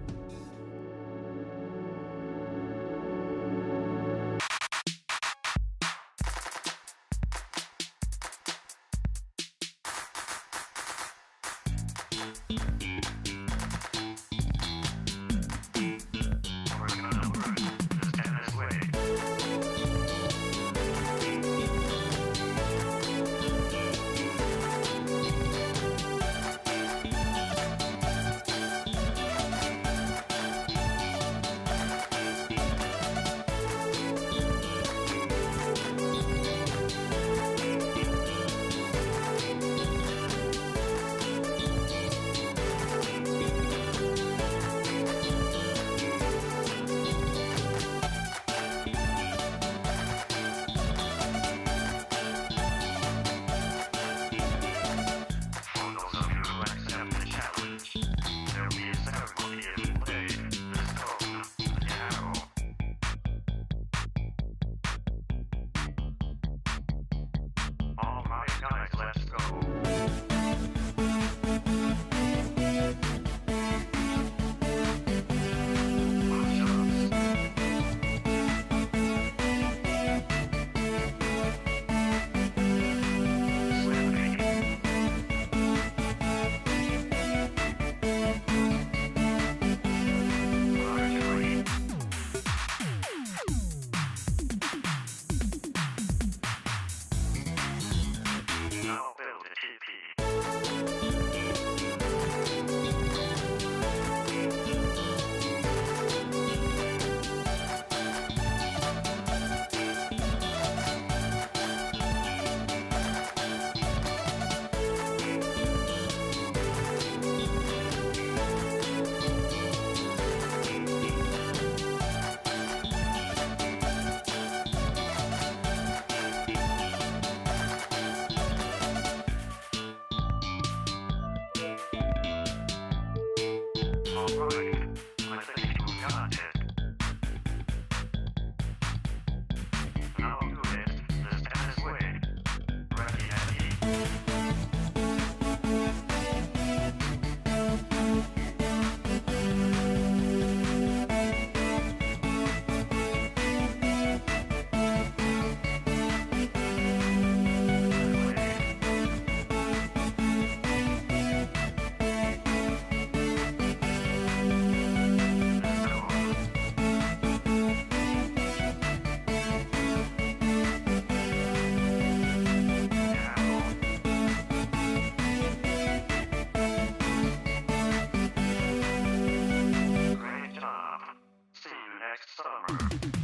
Great job. See you next summer.